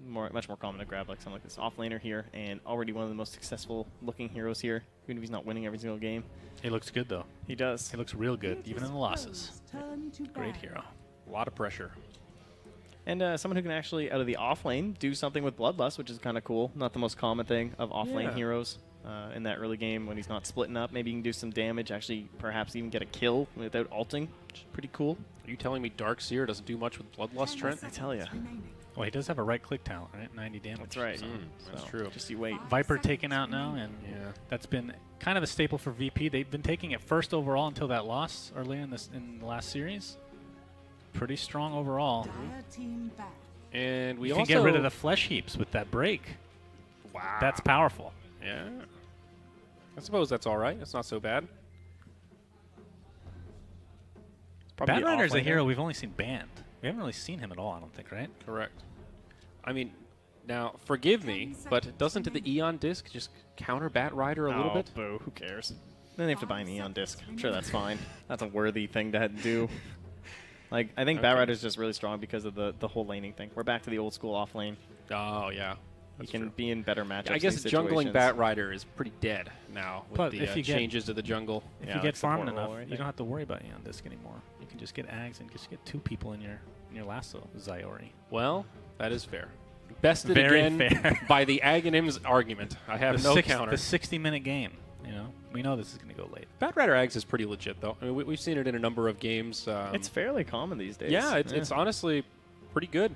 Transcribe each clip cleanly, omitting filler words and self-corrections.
much more common to grab like something like this offlaner here, and already one of the most successful looking heroes here, even if he's not winning every single game. He looks good, though. He does. He looks real good, even in the losses. Great hero. A lot of pressure. And someone who can actually, out of the off lane, do something with Bloodlust, which is kind of cool. Not the most common thing of off lane heroes in that early game when he's not splitting up. Maybe you can do some damage, actually perhaps even get a kill without ulting, which is pretty cool. Are you telling me Darkseer doesn't do much with Bloodlust, Trent? I tell you. Well, he does have a right-click talent, right? 90 damage. That's right. That's So, true. Just you wait. Viper taken out now, and that's been kind of a staple for VP. They've been taking it first overall until that loss earlier in the last series. Pretty strong overall. And we You also can get rid of the flesh heaps with that break. Wow. That's powerful. Yeah. I suppose that's all right. It's not so bad. Batrider is a hero we've only seen banned. We haven't really seen him at all, I don't think, right? Correct. I mean, now, forgive me, but doesn't the Eon disc just counter Batrider a little bit? Boo. Who cares? Then they have to buy an Eon disc. I'm sure that's fine. That's a worthy thing to do. Like, I think Batrider is just really strong because of the whole laning thing. We're back to the old school off lane. Oh, yeah. You can be in better matchups. I guess jungling Batrider is pretty dead now with But the if you changes to the jungle. If you get farmed enough, you don't have to worry about Eon disc anymore. You can just get Ags and just get 2 people in your lasso, Zyori. Well, that is fair. Bested Very again fair. by the Aghanims argument. I have no counter. The 60-minute game. You know, we know this is going to go late. Batrider Ags is pretty legit, though. I mean, we've seen it in a number of games. It's fairly common these days. Yeah, it's honestly pretty good.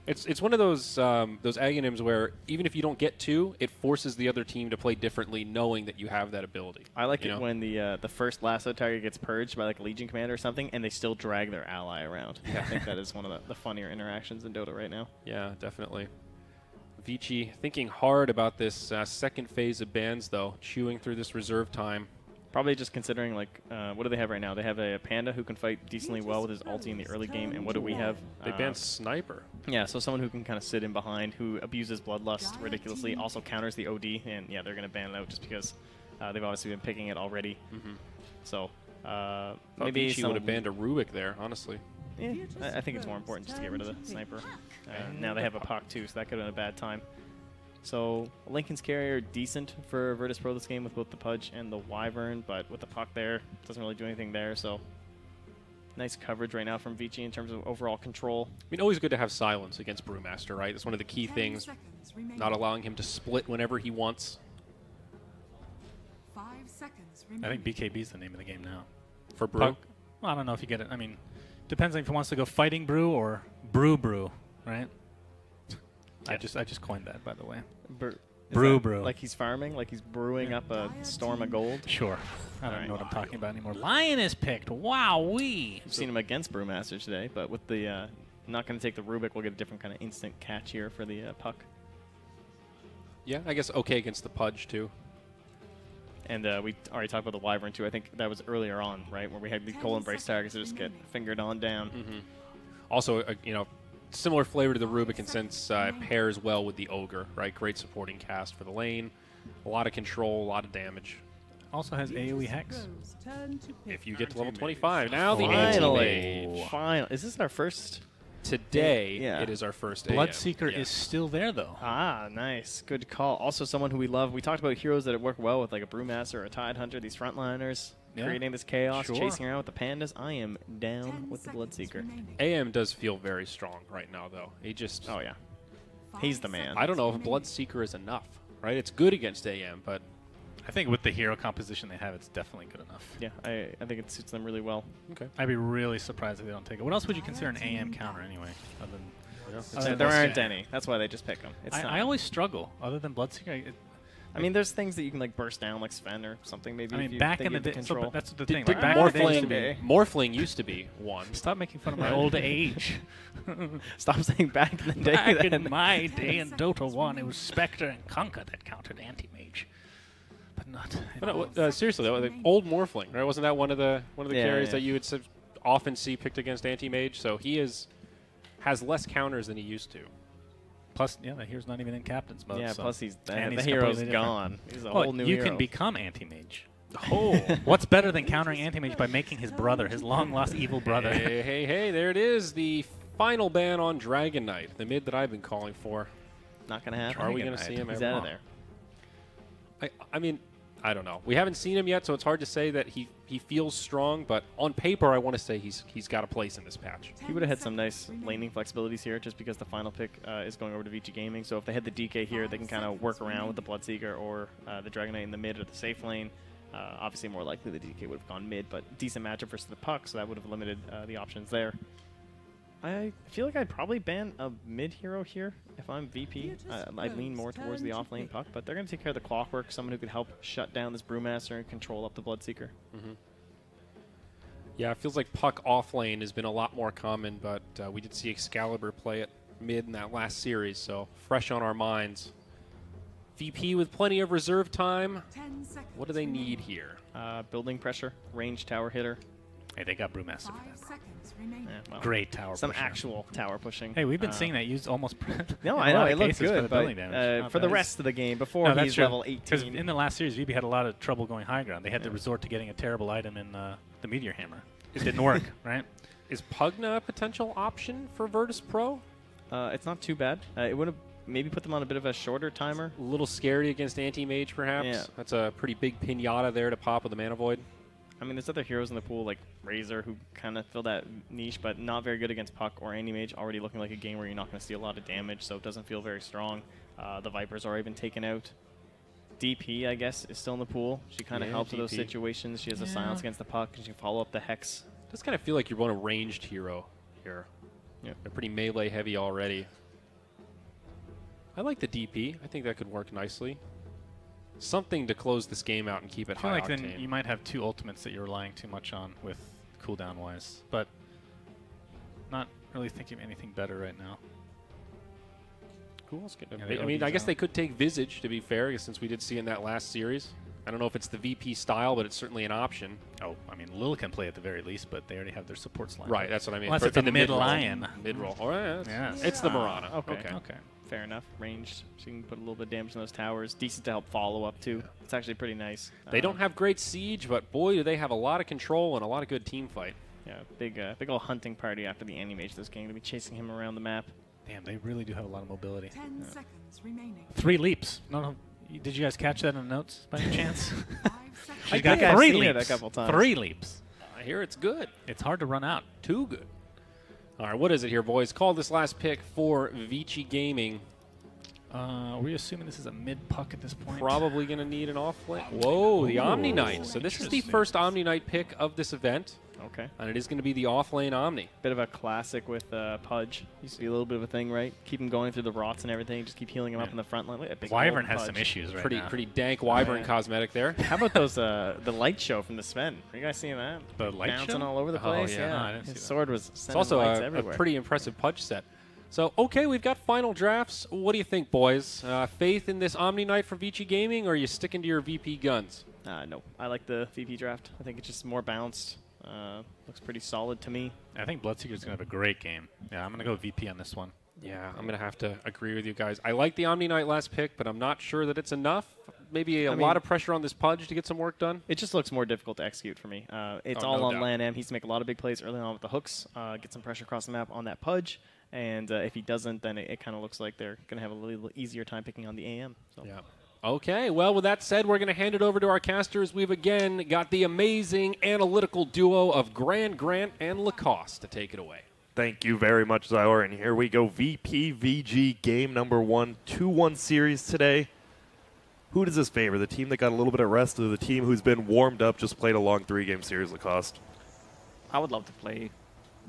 It's one of those Aghanims where even if you don't get 2, it forces the other team to play differently, knowing that you have that ability. I like it when the first lasso target gets purged by like a Legion commander or something, and they still drag their ally around. I think that is one of the funnier interactions in Dota right now. Yeah, definitely. Vici thinking hard about this second phase of bans, though, chewing through this reserve time. Probably just considering, like, what do they have right now? They have a Panda who can fight decently well with his ulti in the early game, and what do we have? They banned Sniper. Yeah, so someone who can kind of sit in behind, who abuses Bloodlust ridiculously, also counters the OD, and yeah, they're going to ban it out just because they've obviously been picking it already. So maybe Vici would have banned a Rubik there, honestly. Yeah, I think it's more important just to get rid of the Sniper. Now they have a Puck too, so that could have been a bad time. So Lincoln's carrier decent for Virtus Pro this game with both the Pudge and the Wyvern, but with the Puck there, doesn't really do anything there. So nice coverage right now from Vici in terms of overall control. I mean, always good to have silence against Brewmaster, right? That's one of the key things, not allowing him to split whenever he wants. 5 seconds I think BKB is the name of the game now. For Brew? Puck, well, I don't know if you get it. I mean, depends if he wants to go fighting Brew or Brew, right? Yeah. I just coined that, by the way. Brew. Like he's farming? Like he's brewing up a storm of gold? Sure. I don't know what I'm talking about anymore. Lion is picked. Wow-wee. We've seen him against Brewmaster today, but with the not going to take the Rubik, we'll get a different kind of instant catch here for the Puck. Yeah, I guess okay against the Pudge, too. And we already talked about the Wyvern, too. I think that was earlier on, right, where we had the Cold Embrace targets that just get fingered on down. Also, you know, similar flavor to the Rubik, and since it pairs well with the Ogre, right? Great supporting cast for the lane. A lot of control, a lot of damage. Also has AoE Hex. If you get to level 25. Now the Anti-Mage. Finally. Is this our first? Today, it is our first Bloodseeker is still there, though. Ah, nice. Good call. Also someone who we love. We talked about heroes that work well with like a Brewmaster or a Tidehunter, these frontliners. Creating this chaos, chasing around with the Pandas. I am down with the Bloodseeker. AM does feel very strong right now, though. He just... Oh, yeah. He's the man. I don't know if Bloodseeker is enough, right? It's good against AM, but... I think with the hero composition they have, it's definitely good enough. Yeah, I think it suits them really well. Okay. I'd be really surprised if they don't take it. What else would you consider an AM counter anyway? Other than there aren't any. That's why they just pick them. I always struggle. Other than Bloodseeker, I mean, there's things that you can like burst down, like Sven or something. Maybe. I mean, back in the day, that's the thing. Like Morphling used to be one. Stop making fun of my old age. Stop saying back in the day. Back in my day in Dota 1, it was Spectre and Kunkka that countered Anti-Mage. But not. But no, seriously, though, like old Morphling, right? Wasn't that one of the carries that you would often see picked against Anti-Mage? So he has less counters than he used to. Plus, yeah, the hero's not even in captain's mode. Yeah, so plus the hero's gone. He's a whole new hero. You can become Anti-Mage. Oh, what's better than countering Anti-Mage by making his brother, his long-lost evil brother? Hey, there it is. The final ban on Dragon Knight, the mid that I've been calling for. Not going to happen. Are we going to see him? He's out of there. I mean, I don't know. We haven't seen him yet, so it's hard to say that he feels strong. But on paper, I want to say he's got a place in this patch. He would have had some nice laning flexibilities here, just because the final pick is going over to Vici Gaming. So if they had the DK here, they can kind of work around with the Bloodseeker or the Dragon Knight in the mid or the safe lane. Obviously, more likely the DK would have gone mid, but decent matchup versus the puck, so that would have limited the options there. I feel like I'd probably ban a mid hero here if I'm VP. I'd lean more towards the off-lane puck, but they're going to take care of the clockwork, someone who could help shut down this Brewmaster and control up the Bloodseeker. Yeah, it feels like puck off lane has been a lot more common, but we did see Excalibur play it mid in that last series, so fresh on our minds. VP with plenty of reserve time. What do they need here? Building pressure, range tower hitter. Hey, they got Brewmaster for that. Yeah, well, Great tower some pushing. actual tower pushing. Hey, we've been seeing that used almost. No, I know, it looks good, for but for the rest of the game, before he's level 18. Because in the last series, VP had a lot of trouble going high ground. They had to resort to getting a terrible item in the Meteor Hammer. It didn't work, right? Is Pugna a potential option for Virtus Pro? It's not too bad. It would have maybe put them on a bit of a shorter timer. A little scary against Anti-Mage, perhaps? Yeah. That's a pretty big pinata there to pop with the Mana Void. I mean, there's other heroes in the pool like Razor who kind of fill that niche, but not very good against Puck or Anti-Mage. Already looking like a game where you're not going to see a lot of damage, so it doesn't feel very strong. The Viper's already been taken out. DP, I guess, is still in the pool. She kind of helps with those situations. She has a silence against the Puck, and she can follow up the Hex. It does kind of feel like you're on a ranged hero here. Yeah. They're pretty melee heavy already. I like the DP. I think that could work nicely. Something to close this game out and keep it I feel high like octane. then you might have two ultimates that you're relying too much on with cooldown-wise, but not really thinking of anything better right now. Cool. Yeah, I mean, I guess they could take Visage, to be fair, since we did see in that last series. I don't know if it's the VP style, but it's certainly an option. Oh, I mean, Lil can play at the very least, but they already have their supports line. Right, that's what I mean. Unless it's a mid-lion. Mid-roll. Oh, yeah, Yes. It's the Mirana. Okay. Fair enough. Ranged, so you can put a little bit of damage on those towers. Decent to help follow up, too. It's actually pretty nice. They don't have great siege, but boy, do they have a lot of control and a lot of good team fight. Yeah, big old hunting party after the Anti-Mage this game to be chasing him around the map. Damn, they really do have a lot of mobility. 10 seconds remaining. 3 leaps. No, did you guys catch that in the notes by any chance? 5 seconds. She's got think I've 3 seen leaps. it a couple times. 3 leaps. I hear it's good. It's hard to run out. Too good. All right, what is it here, boys? Call this last pick for Vici Gaming. Are we assuming this is a mid-puck at this point? Probably going to need an off-lane. Whoa, the Omni Knight. So this is the Interesting. first Omni Knight pick of this event, Okay. and it is going to be the off-lane Omni. Bit of a classic with Pudge. Used to be a little bit of a thing, right? Keep him going through the rots and everything. Just keep healing him up in the front line. Look at that big Wyvern old has some Pudge. issues right Pretty now. dank Wyvern Yeah. cosmetic there. How about those the light show from the Sven? Are you guys seeing that? The light Bouncing show? all over the Oh, place. yeah. No, I didn't His see that. sword was It's sending also lights a everywhere. pretty impressive Pudge set. So, okay, we've got final drafts. What do you think, boys? Faith in this Omni Knight from Vici Gaming, or are you sticking to your VP guns? No, I like the VP draft. I think it's just more balanced. Looks pretty solid to me. I think Bloodseeker's going to have a great game. Yeah, I'm going to go VP on this one. Yeah, I'm going to have to agree with you guys. I like the Omni Knight last pick, but I'm not sure that it's enough. Maybe a lot of pressure on this Pudge to get some work done. It just looks more difficult to execute for me. It's Oh, all no on doubt. Lan M. He's to make a lot of big plays early on with the hooks, get some pressure across the map on that Pudge. And if he doesn't, then it kind of looks like they're going to have a little easier time picking on the AM. So. Yeah. Okay, well, with that said, we're going to hand it over to our casters. We've again got the amazing analytical duo of Grand Grant and Lacoste to take it away. Thank you very much, Zyor. And here we go, VPVG game number 1, 2-1 series today. Who does this favor? The team that got a little bit of rest, or the team who's been warmed up, just played a long 3-game series, Lacoste? I would love to play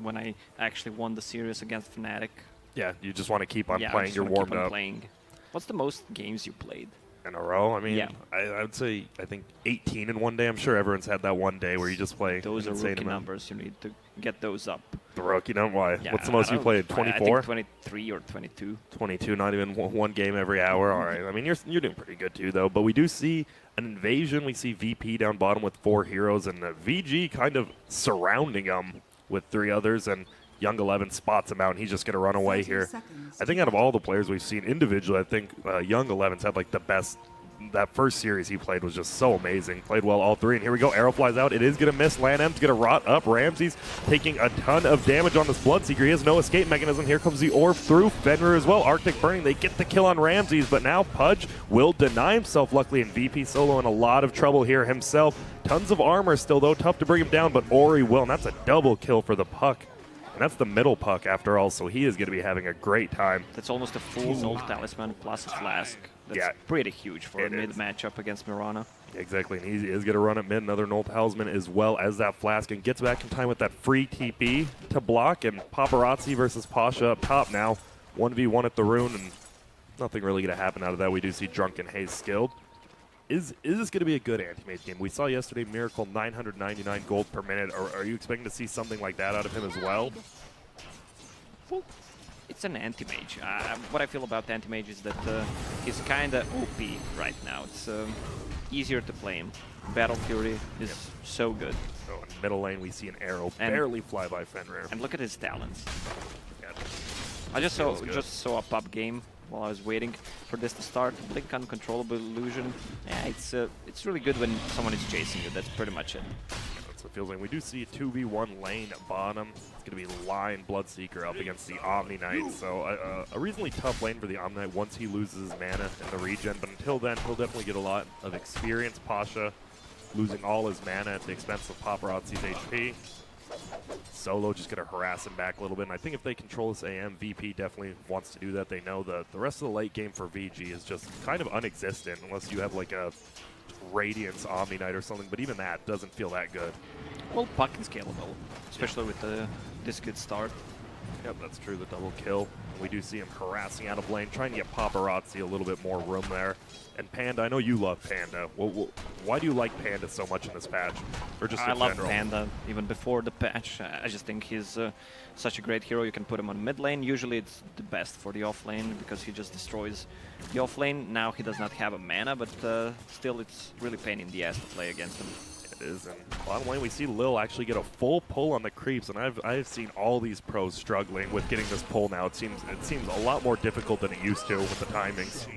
when I actually won the series against Fnatic. Yeah, you just want to keep on Yeah, I playing. just You're wanna keep warmed on up playing. What's the most games you played? in a row. I mean, Yeah. I would say, I think 18 in one day. I'm sure everyone's had that one day where you just play Those an are insane rookie amount. numbers. You need to get those up. The rookie number, why? Yeah, What's the most I you don't- played? I 24? think 23 or 22. 22, not even one game every hour. All right. I mean, you're doing pretty good too, though. But we do see an invasion. We see VP down bottom with 4 heroes, and VG kind of surrounding them with 3 others, and Young 11 spots him out, and he's just going to run away here. I think out of all the players we've seen individually, I think Young 11's had like the best that first series he played was just so amazing. Played well all three. And here we go. Arrow flies out. It is going to miss. LanM's going to rot up. Ramsey's taking a ton of damage on this Bloodseeker. He has no escape mechanism. Here comes the orb through Fenrir as well. Arctic Burning. They get the kill on Ramses, but now Pudge will deny himself, luckily, and VP Solo in a lot of trouble here himself. Tons of armor still, though. Tough to bring him down, but Ori will. And that's a double kill for the Puck. And that's the middle Puck after all, so he is going to be having a great time. That's almost a full Null Talisman plus a Flask. That's pretty huge for a mid matchup against Mirana. Exactly, and he is going to run at mid, another Null Talisman as well as that Flask, and gets back in time with that free TP to block, and Paparazzi versus Pasha up top now. 1v1 at the Rune, and nothing really going to happen out of that. We do see Drunken Haze skilled. Is this going to be a good anti-mage game? We saw yesterday Miracle 999 gold per minute. Are you expecting to see something like that out of him as well? Well, it's an anti-mage. What I feel about anti-mage is that he's kind of OP right now. It's easier to play him. Battle Fury is so good. Oh, in middle lane we see an arrow barely fly by Fenrir. And look at his talents. Yeah. I just saw a pub game while I was waiting for this to start. Blink Uncontrollable Illusion. Yeah, it's really good when someone is chasing you. That's pretty much it. That's what it feels like. We do see a 2v1 lane at bottom. It's going to be Lion Bloodseeker up against the Omni Knight. So a reasonably tough lane for the Omni Knight once he loses his mana in the regen. But until then, he'll definitely get a lot of experience. Pasha losing all his mana at the expense of Paparazzi's HP. Solo just going to harass him back a little bit, and I think if they control this AM, VP definitely wants to do that. They know the rest of the late game for VG is just kind of unexistent unless you have like a Radiance Omni Knight or something, but even that doesn't feel that good. Well, Puck is scalable, especially with this good start. Yep, that's true, the double kill. We do see him harassing out of lane, trying to get Paparazzi a little bit more room there. And Panda, I know you love Panda. Why do you like Panda so much in this patch? Or just I love Panda even before the patch. I just think he's such a great hero. You can put him on mid lane. Usually it's the best for the off lane because he just destroys the off lane. Now he does not have a mana, but still it's really pain in the ass to play against him. It is, and bottom lane we see Lil actually get a full pull on the creeps, and I've seen all these pros struggling with getting this pull now. It seems a lot more difficult than it used to with the timings.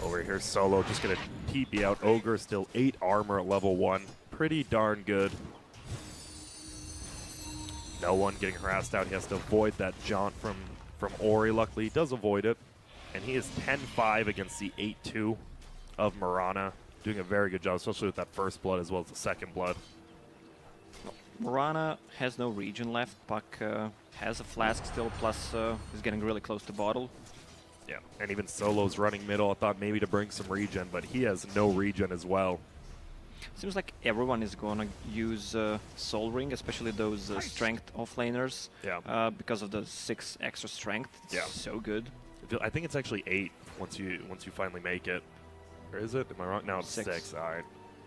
Over here, Solo just gonna TP out Ogre, still 8 armor at level 1. Pretty darn good. No one getting harassed out. He has to avoid that jaunt from Ori. Luckily, he does avoid it, and he is 10-5 against the 8-2 of Mirana. Doing a very good job, especially with that first blood as well as the second blood. Mirana has no regen left. Puck has a Flask still, plus is getting really close to bottle. Yeah, and even Solo's running middle. I thought maybe to bring some regen, but he has no regen as well. Seems like everyone is going to use Soul Ring, especially those strength offlaners. Yeah. Because of the 6 extra strength. It's so good. I think it's actually 8 once you finally make it. Or is it? Am I wrong? No, it's 6. All right.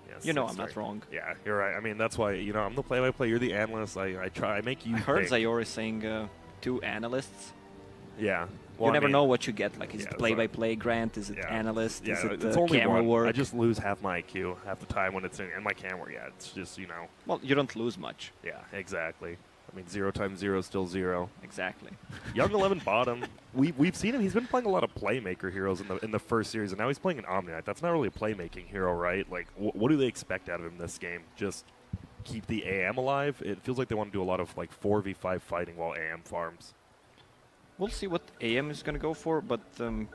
Yeah, you know I'm not wrong. Yeah, you're right. I mean, that's why, I'm the play-by-play. You're the analyst. I make you I heard think. Zayori saying 2 analysts. Yeah. Well, you never know what you get. Like, is it play-by-play Grant? Is it analyst? Yeah, is it it's only camera one. work? I just lose half my IQ half the time when it's in my camera. Yeah, it's just, Well, you don't lose much. Yeah, exactly. I mean, 0 times 0 is still 0. Exactly. Young 11 bottom. We've seen him. He's been playing a lot of playmaker heroes in the first series, and now he's playing an Omni Knight. That's not really a playmaking hero, right? Like, what do they expect out of him this game? Just keep the AM alive? It feels like they want to do a lot of like 4v5 fighting while AM farms. We'll see what AM is going to go for, but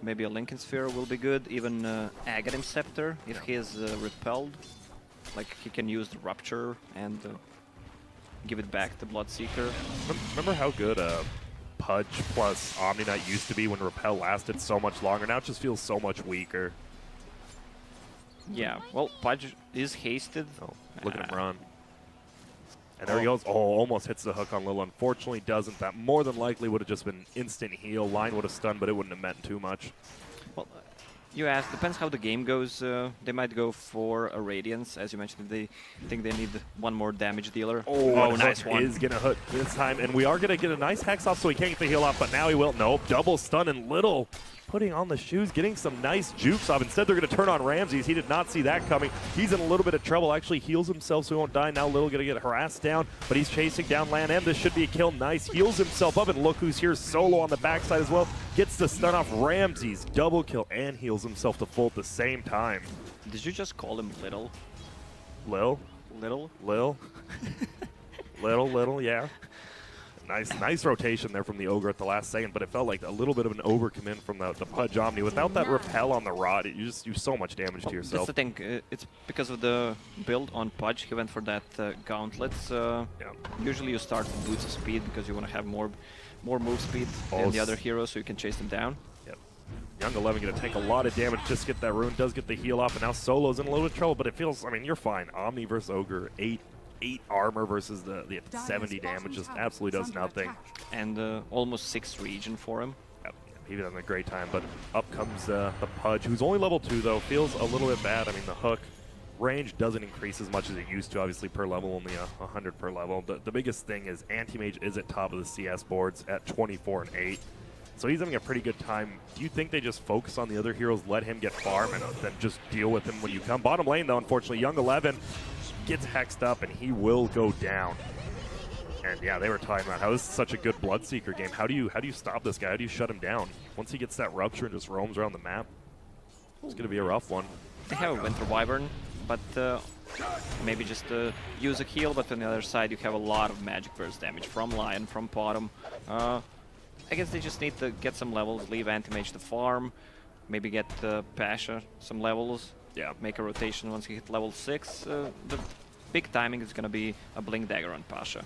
maybe a Lincoln Sphere will be good. Even Aghanim Scepter, if he is repelled, like he can use the Rupture and give it back to Bloodseeker. Remember how good Pudge plus Omni Knight used to be when Repel lasted so much longer? Now it just feels so much weaker. Yeah, well, Pudge is hasted. Oh, look at him run. And there he goes. Oh, almost hits the hook on Lil. Unfortunately, doesn't. That more than likely would have just been instant heal. Line would have stunned, but it wouldn't have meant too much. Well, you asked, depends how the game goes. They might go for a Radiance. As you mentioned, they think they need one more damage dealer. Oh, nice one. Is going to hook this time. And we are going to get a nice Hex off so he can't get the heal off, but now he will. Nope, double stun, and Little putting on the shoes, getting some nice jukes off. Instead, they're going to turn on Ramses. He did not see that coming. He's in a little bit of trouble. Actually heals himself so he won't die. Now Little going to get harassed down, but he's chasing down LanM. This should be a kill. Nice. Heals himself up, and look who's here. Solo on the backside as well. Gets the stun off Ramses, double kill, and heals himself to full at the same time. Did you just call him Little? Lil? Little? Lil? Little, yeah. Nice rotation there from the Ogre at the last second, but it felt like a little bit of an overcommit from the Pudge Omni. Without that repel on the rod, you just do so much damage to yourself. That's the thing. It's because of the build on Pudge. He went for that gauntlets. Usually you start with boots of speed because you want to have more move speed than the other heroes, so you can chase them down. Yep. Young 11 going to take a lot of damage just to get that rune. Does get the heal off, and now Solo's in a little bit of trouble, but it feels, I mean, you're fine. Omni versus Ogre, 8 armor versus the 70 damage just absolutely does nothing. And almost 6 regen for him. Yep. He having a great time, but up comes the Pudge, who's only level 2 though. Feels a little bit bad. I mean, the hook range doesn't increase as much as it used to, obviously per level, only 100 per level. The biggest thing is Anti-Mage is at top of the CS boards at 24 and 8. So he's having a pretty good time. Do you think they just focus on the other heroes, let him get farm, and then just deal with him when you come? Bottom lane though, unfortunately, Young 11 gets hexed up, and he will go down. And yeah, they were talking about how this is such a good Bloodseeker game. How do you stop this guy? How do you shut him down? Once he gets that rupture and just roams around the map, it's going to be a rough one. They have a Winter Wyvern, but maybe just use a heal, but on the other side you have a lot of magic burst damage from Lion, from Bottom. I guess they just need to get some levels, leave Anti-Mage to farm, maybe get Pasha some levels. Yeah, make a rotation once you hit level 6. The big timing is going to be a Blink Dagger on Pasha.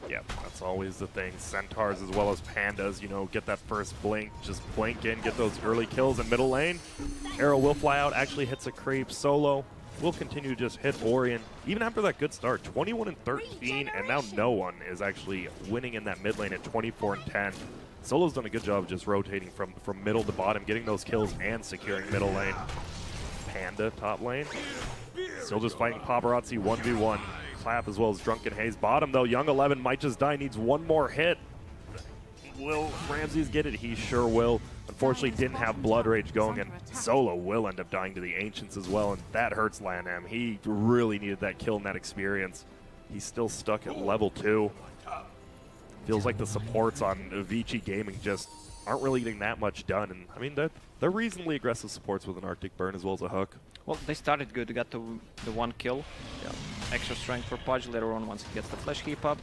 Yeah, that's always the thing. Centaurs as well as Pandas, you know, get that first blink, just blink in, get those early kills in middle lane. Arrow will fly out, actually hits a creep. Solo will continue to just hit Orion. Even after that good start, 21 and 13, and now no one is actually winning in that mid lane at 24 and 10. Solo's done a good job of just rotating from middle to bottom, getting those kills and securing middle lane. Panda top lane. Still just fighting Paparazzi 1v1. Clap as well as Drunken Haze. Bottom though, Young 11 might just die, needs one more hit. Will Ramses get it? He sure will. Unfortunately didn't have Blood Rage going, and Solo will end up dying to the Ancients as well, and that hurts Lanham. He really needed that kill and that experience. He's still stuck at level 2. Feels like the supports on Vici Gaming just aren't really getting that much done, and I mean, they're reasonably aggressive supports with an Arctic Burn as well as a hook. Well, they started good. They got the 1 kill. Yeah. Extra strength for Pudge later on once he gets the Flesh Heap up.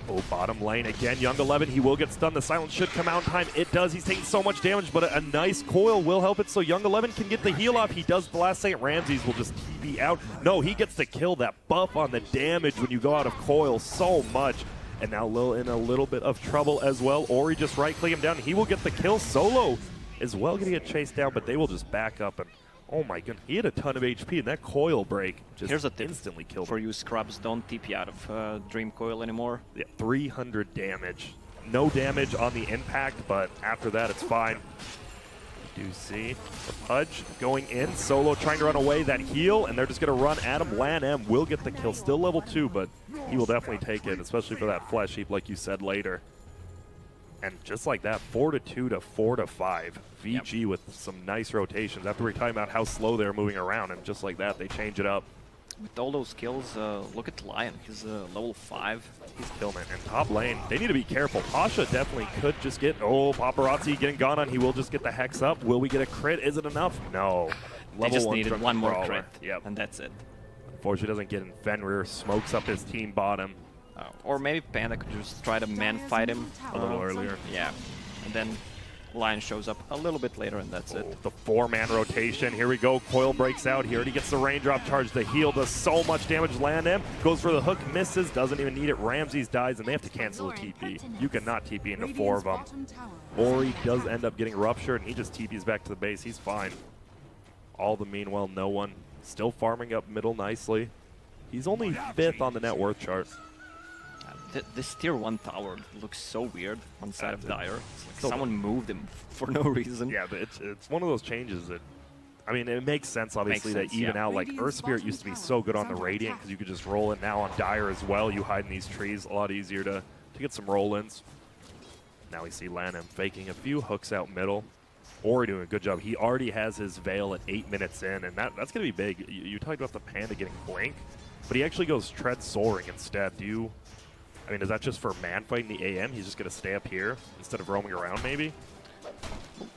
Oh, bottom lane again. Young 11, he will get stunned. The silence should come out in time. It does. He's taking so much damage, but a nice coil will help it. So Young 11 can get the heal off. He does the last second. Ramses will just TP out. No, he gets to kill. That buff on the damage when you go out of coil so much. And now Lil in a little bit of trouble as well. Ori just right-click him down. He will get the kill. Solo as well going to get chased down, but they will just back up. And oh my goodness, he had a ton of HP, and that coil break just Here's a tip instantly killed for him. you scrubs. Don't TP out of Dream Coil anymore. Yeah, 300 damage. No damage on the impact, but after that, it's fine. We do see the Pudge going in. Solo trying to run away. That heal, and they're just going to run at him. Lan M will get the kill. Still level 2, but he will definitely take it, especially for that Flesh Heap, like you said later. And just like that, 4-2 to 4-5. Vici with some nice rotations. After we're talking about how slow they're moving around, and just like that, they change it up. With all those kills, look at Lion. He's level 5. He's killing it. And top lane, they need to be careful. Pasha definitely could just get, oh, Paparazzi getting gone on. He will just get the Hex up. Will we get a crit? Is it enough? No. They just 1 needed Drunken one more Brawler. crit, Yep. and that's it. Unfortunately, doesn't get in Fenrir, smokes up his team bottom Or maybe Panda could just try to man fight him a little earlier. Yeah, and then Lion shows up a little bit later, and that's it. The 4-man rotation. Here we go. Coil breaks out. He already gets the raindrop charge. The heal does so much damage. Land him. Goes for the hook. Misses. Doesn't even need it. Ramses dies, and they have to cancel the TP. You cannot TP into 4 of them. Ori does end up getting ruptured, and he just TPs back to the base. He's fine. All the meanwhile, no one. Still farming up middle nicely. He's only 5th on the net worth chart. This tier 1 tower looks so weird on the side of Dire. It's like someone moved him for no reason. Yeah, but it's one of those changes that, I mean, it makes sense, obviously, that even out, like, Earth Spirit used to be so good on the Radiant because you could just roll it. Now on Dire as well, you hide in these trees, a lot easier to get some roll-ins. Now we see Lanham faking a few hooks out middle. Ori doing a good job. He already has his Veil at 8 minutes in, and that's going to be big. You talked about the Panda getting Blink, but he actually goes Tread Soaring instead. I mean, is that just for man fighting the AM? He's just going to stay up here instead of roaming around, maybe?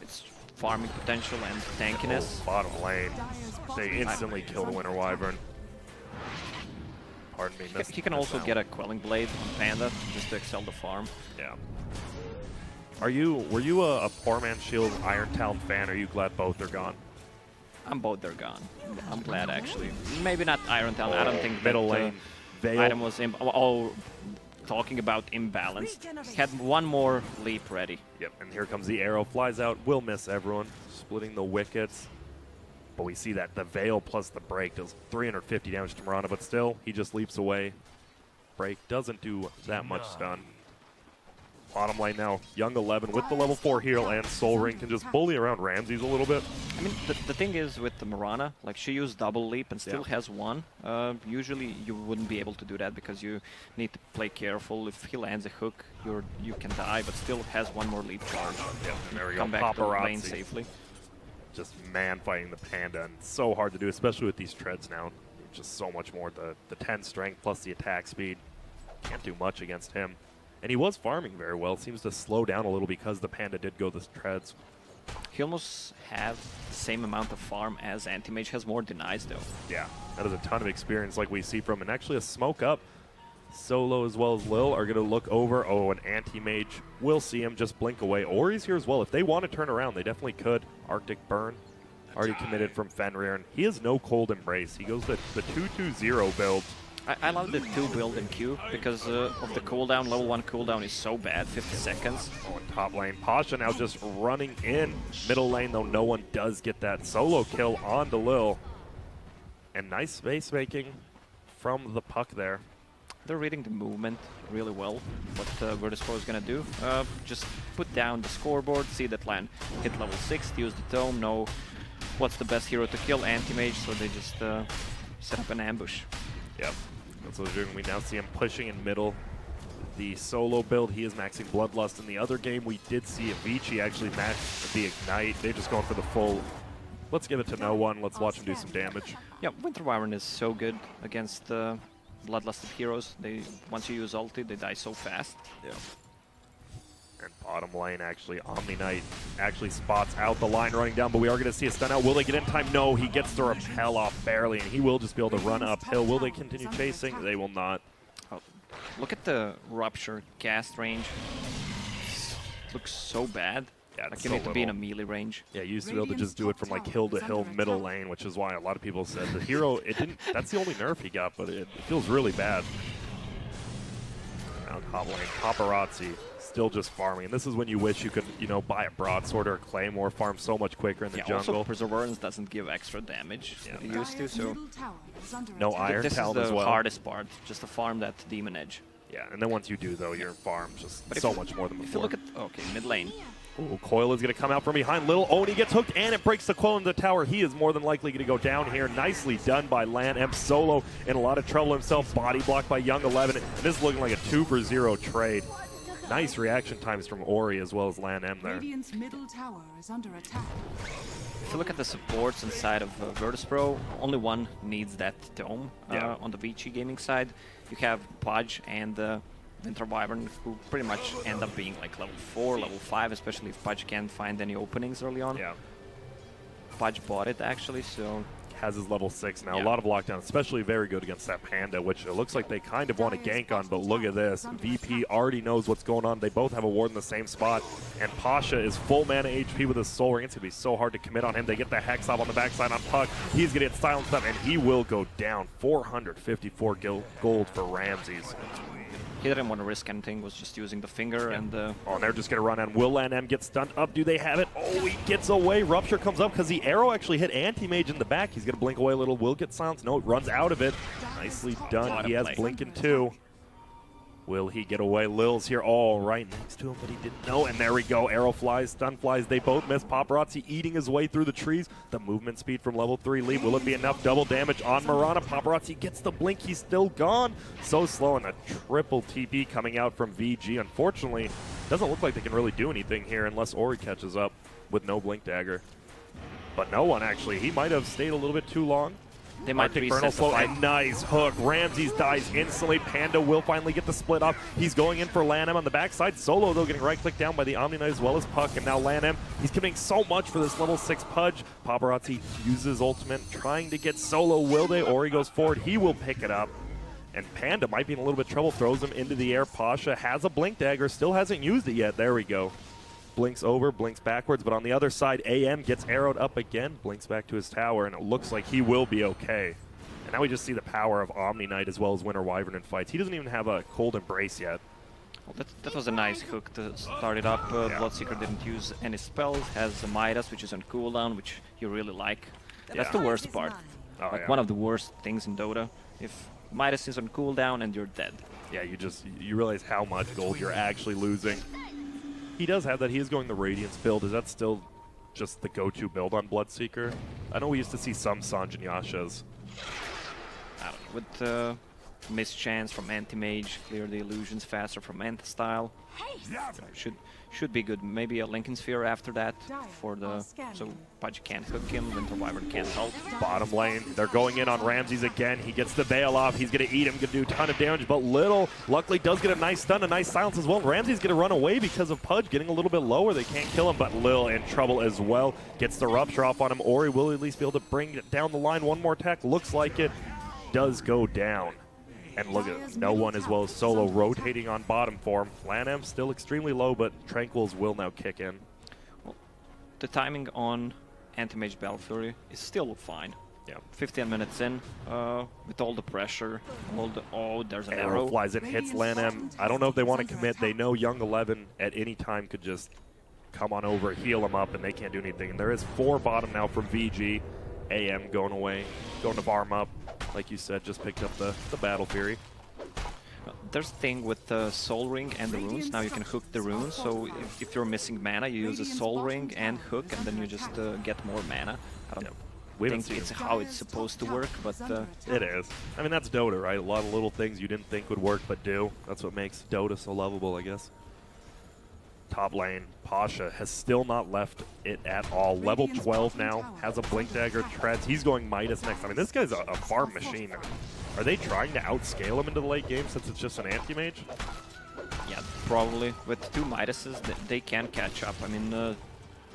It's farming potential and tankiness. Oh, bottom lane. They instantly kill the Winter Wyvern. Pardon me, He can also get a Quelling Blade on Panda just to excel the farm. Yeah. Were you a Poor Man's Shield Iron Talon fan? Or are you glad both are gone? I'm both they're gone. I'm glad actually. Maybe not Iron Talon. I don't think middle that, lane. Veil. item was talking about imbalanced. Had one more leap ready. Yep, and here comes the arrow. Flies out. Will miss everyone. Splitting the wickets. But we see that the Veil plus the break does 350 damage to Mirana, but still, he just leaps away. Break doesn't do that much stun. Bottom lane now, Young 11 with the level 4 heal and Soul Ring can just bully around Ramses a little bit. I mean, the thing is with the Mirana, like she used double leap and still has one. Usually you wouldn't be able to do that because you need to play careful. If he lands a hook, you can die, but still has one more leap charge. Yeah, and there we Come go. back to the Paparazzi. lane safely. Just man fighting the Panda, and so hard to do, especially with these treads now. Just so much more. The 10 strength plus the attack speed. Can't do much against him. And he was farming very well. Seems to slow down a little because the Panda did go the treads. He almost have the same amount of farm as Anti-Mage, has more denies though. Yeah, that is a ton of experience like we see from, and actually a smoke up. Solo as well as Lil are going to look over. Oh, an Anti-Mage will see him just blink away. Ori's here as well. If they want to turn around, they definitely could. Arctic Burn already committed from Fenrir, and he has no Cold Embrace. He goes the 2-2-0 build. I love the 2 build in Q because of the cooldown. Level 1 cooldown is so bad, 50 seconds. Oh, and top lane. Pasha now just running in. Middle lane, though, no one does get that solo kill on the Lil. And nice space making from the puck there. They're reading the movement really well. What Virtus Pro is going to do, just put down the scoreboard, see that land hit level 6, use the tome, know what's the best hero to kill, Anti-Mage, so they just set up an ambush. Yep. That's what they're doing. We now see him pushing in middle. The solo build, he is maxing Bloodlust. In the other game, we did see a Vici actually max the Ignite. They're just going for the full, let's give it to no one. Let's watch him do some damage. Yeah, Winter Wyvern is so good against Bloodlusted heroes. Once you use ulti, they die so fast. Yeah. And bottom lane, actually, Omni Knight actually spots out the line running down, but we are going to see a stun out. Will they get in time? No, he gets the repel off barely, and he will just be able to run uphill. Will they continue chasing? They will not. Oh, look at the Rupture cast range. Looks so bad. Yeah, like it's you so need to be in a little. melee range. Yeah, you used to be able to just do it from like hill to hill, middle lane, which is why a lot of people said the hero, it didn't, that's the only nerf he got, but it feels really bad. Now top lane, Paparazzi still just farming. And this is when you wish you could, you know, buy a broadsword or a claymore, farm so much quicker in the jungle. Also Perseverance doesn't give extra damage that it used to, so no Iron this Talon is as the well. hardest part, just to farm that Demon Edge. Yeah, and then once you do, though, your farm just But so much more than before. If you look at, okay, mid lane. Ooh, Coil is going to come out from behind. Little Oni gets hooked, and it breaks the Coil into the tower. He is more than likely going to go down here. Nicely done by Lan M. Solo in a lot of trouble himself. Body blocked by Young 11. And this is looking like a 2-for-0 trade. Nice reaction times from Ori as well as Lan M there. Radiant's middle tower is under attack. If you look at the supports inside of Virtus Pro, only one needs that dome. On the Vici gaming side, you have Pudge and Winter Wyvern, who pretty much end up being like level 4, level 5, especially if Pudge can't find any openings early on. Yeah. Pudge bought it actually, so Has his level 6 now. Yeah. A lot of lockdown, especially very good against that Panda, which it looks like they kind of want to gank on, but look at this. VP already knows what's going on. They both have a ward in the same spot, and Pasha is full mana HP with his Soul Ring. It's going to be so hard to commit on him. They get the Hex off on the backside on Puck. He's going to get silenced up, and he will go down. 454 gold for Ramses. he didn't want to risk anything, was just using the finger and Oh, and they're just going to run on. Will Lan M get stunned up? Do they have it? Oh, he gets away. Rupture comes up because the arrow actually hit Anti-Mage in the back. He's going to blink away a little. Will get silenced. No, it runs out of it. Nicely done. He has Blinkin' too. Will he get away? Lil's here all right next to him, but he didn't know. And there we go. Arrow flies, stun flies. They both miss. Paparazzi eating his way through the trees. The movement speed from level 3 lead. Will it be enough? Double damage on Mirana. Paparazzi gets the blink. He's still gone. So slow. And a triple TP coming out from VG. Unfortunately, doesn't look like they can really do anything here unless Ori catches up with no blink dagger. But no one, actually. He might have stayed a little bit too long. They might Arctic reset Burnal the slow, fight. and nice hook. Ramses dies instantly. Panda will finally get the split up. He's going in for Lanham on the backside. Solo, though, getting right-clicked down by the Omni Knight as well as Puck, and now Lanham, he's committing so much for this level 6 Pudge. Paparazzi uses ultimate, trying to get Solo. Will they? Or he goes forward. He will pick it up. And Panda might be in a little bit of trouble, throws him into the air. Pasha has a Blink Dagger, still hasn't used it yet. There we go. Blinks over, blinks backwards, but on the other side, AM gets arrowed up again, blinks back to his tower, and it looks like he will be okay. And now we just see the power of Omni Knight as well as Winter Wyvern in fights. He doesn't even have a Cold Embrace yet. Well, that was a nice hook to start it up. Bloodseeker didn't use any spells, has a Midas, which is on cooldown, which you really like. That's the worst part. Oh, Like one of the worst things in Dota. If Midas is on cooldown and you're dead. Yeah, you realize how much gold you're actually losing. He does have that. He is going the Radiance build. Is that still just the go-to build on Bloodseeker? I know we used to see some Sanj and Yashas. I don't know, with mischance from Anti-Mage, clear the illusions faster from Anti-Style. Should be good. Maybe a Lincoln Sphere after that for the so Pudge can't hook him, Winter Wyvern can't help. Bottom lane, they're going in on Ramses again. He gets the veil off. He's going to eat him, going to do a ton of damage, but Little luckily does get a nice stun, a nice silence as well. Ramses going to run away because of Pudge getting a little bit lower. They can't kill him, but Lil in trouble as well. Gets the Rupture off on him. Ori will at least be able to bring it down the line. One more attack. Looks like it does go down. And look at it, no one as well as Solo rotating on bottom for him. Lanham still extremely low, but Tranquil's will now kick in. Well, the timing on Anti-Mage Battle Fury is still fine. Yeah. 15 minutes in, with all the pressure, there's an Arrow arrow. flies in, hits Lanham. I don't know if they want to commit. They know Young 11 at any time could just come on over, heal him up, and they can't do anything. And there is 4 bottom now from VG. AM going away, going to farm up. Like you said, just picked up the Battle Fury. There's a thing with the Soul Ring and the runes. Now you can hook the runes, so if you're missing mana, you use a Soul Ring and hook, and then you just get more mana. I don't think it's how it's supposed to work, but... It is. I mean, that's Dota, right? A lot of little things you didn't think would work, but do. That's what makes Dota so lovable, I guess. Top lane, Pasha has still not left it at all. Level 12 now, has a Blink Dagger, treads. He's going Midas next. I mean, this guy's a farm machine. Are they trying to outscale him into the late game since it's just an anti-mage? Yeah, probably. With 2 Midases, they can catch up. I mean,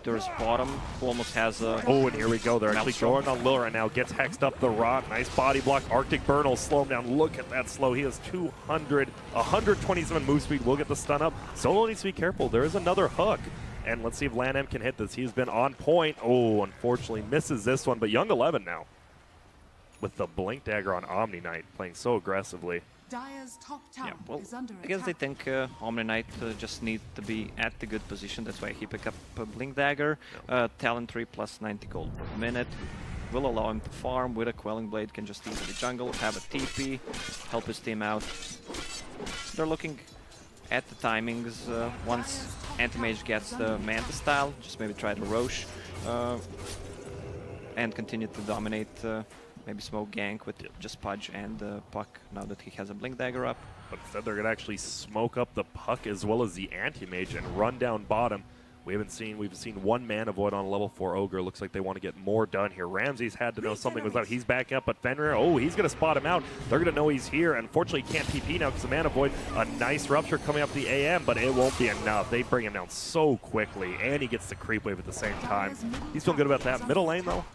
there's bottom, who almost has a... Oh, and here we go. They're actually Maelstrom. going on Lil right now. Gets hexed up the rot. Nice body block. Arctic Burn will slow him down. Look at that slow. He has 127 move speed. We'll get the stun up. Solo needs to be careful. There is another hook. And let's see if Lanham can hit this. He's been on point. Oh, unfortunately misses this one. But Young 11 now with the Blink Dagger on Omni Knight, playing so aggressively. Dire's top tower Yeah, well, is under I guess they attack. think Omni Knight just needs to be at the good position. That's why he picked up a Blink Dagger. Talent 3 plus 90 gold per minute. Will allow him to farm with a Quelling Blade, can just easily jungle, have a TP, help his team out. They're looking at the timings. Once Anti-Mage gets the Manta style, just maybe try the Roche and continue to dominate. Maybe smoke gank with just Pudge and Puck now that he has a Blink Dagger up. But instead they're going to actually smoke up the Puck as well as the Anti-Mage and run down bottom. We've seen 1 Mana Void on a level 4 Ogre. Looks like they want to get more done here. Ramses had to know something was up. He's back up, but Fenrir, oh, he's going to spot him out. They're going to know he's here. Unfortunately, he can't TP now because the Mana Void. A nice Rupture coming up the AM, but it won't be enough. They bring him down so quickly, and he gets the Creep Wave at the same time. He's feeling good about that. Middle lane, though.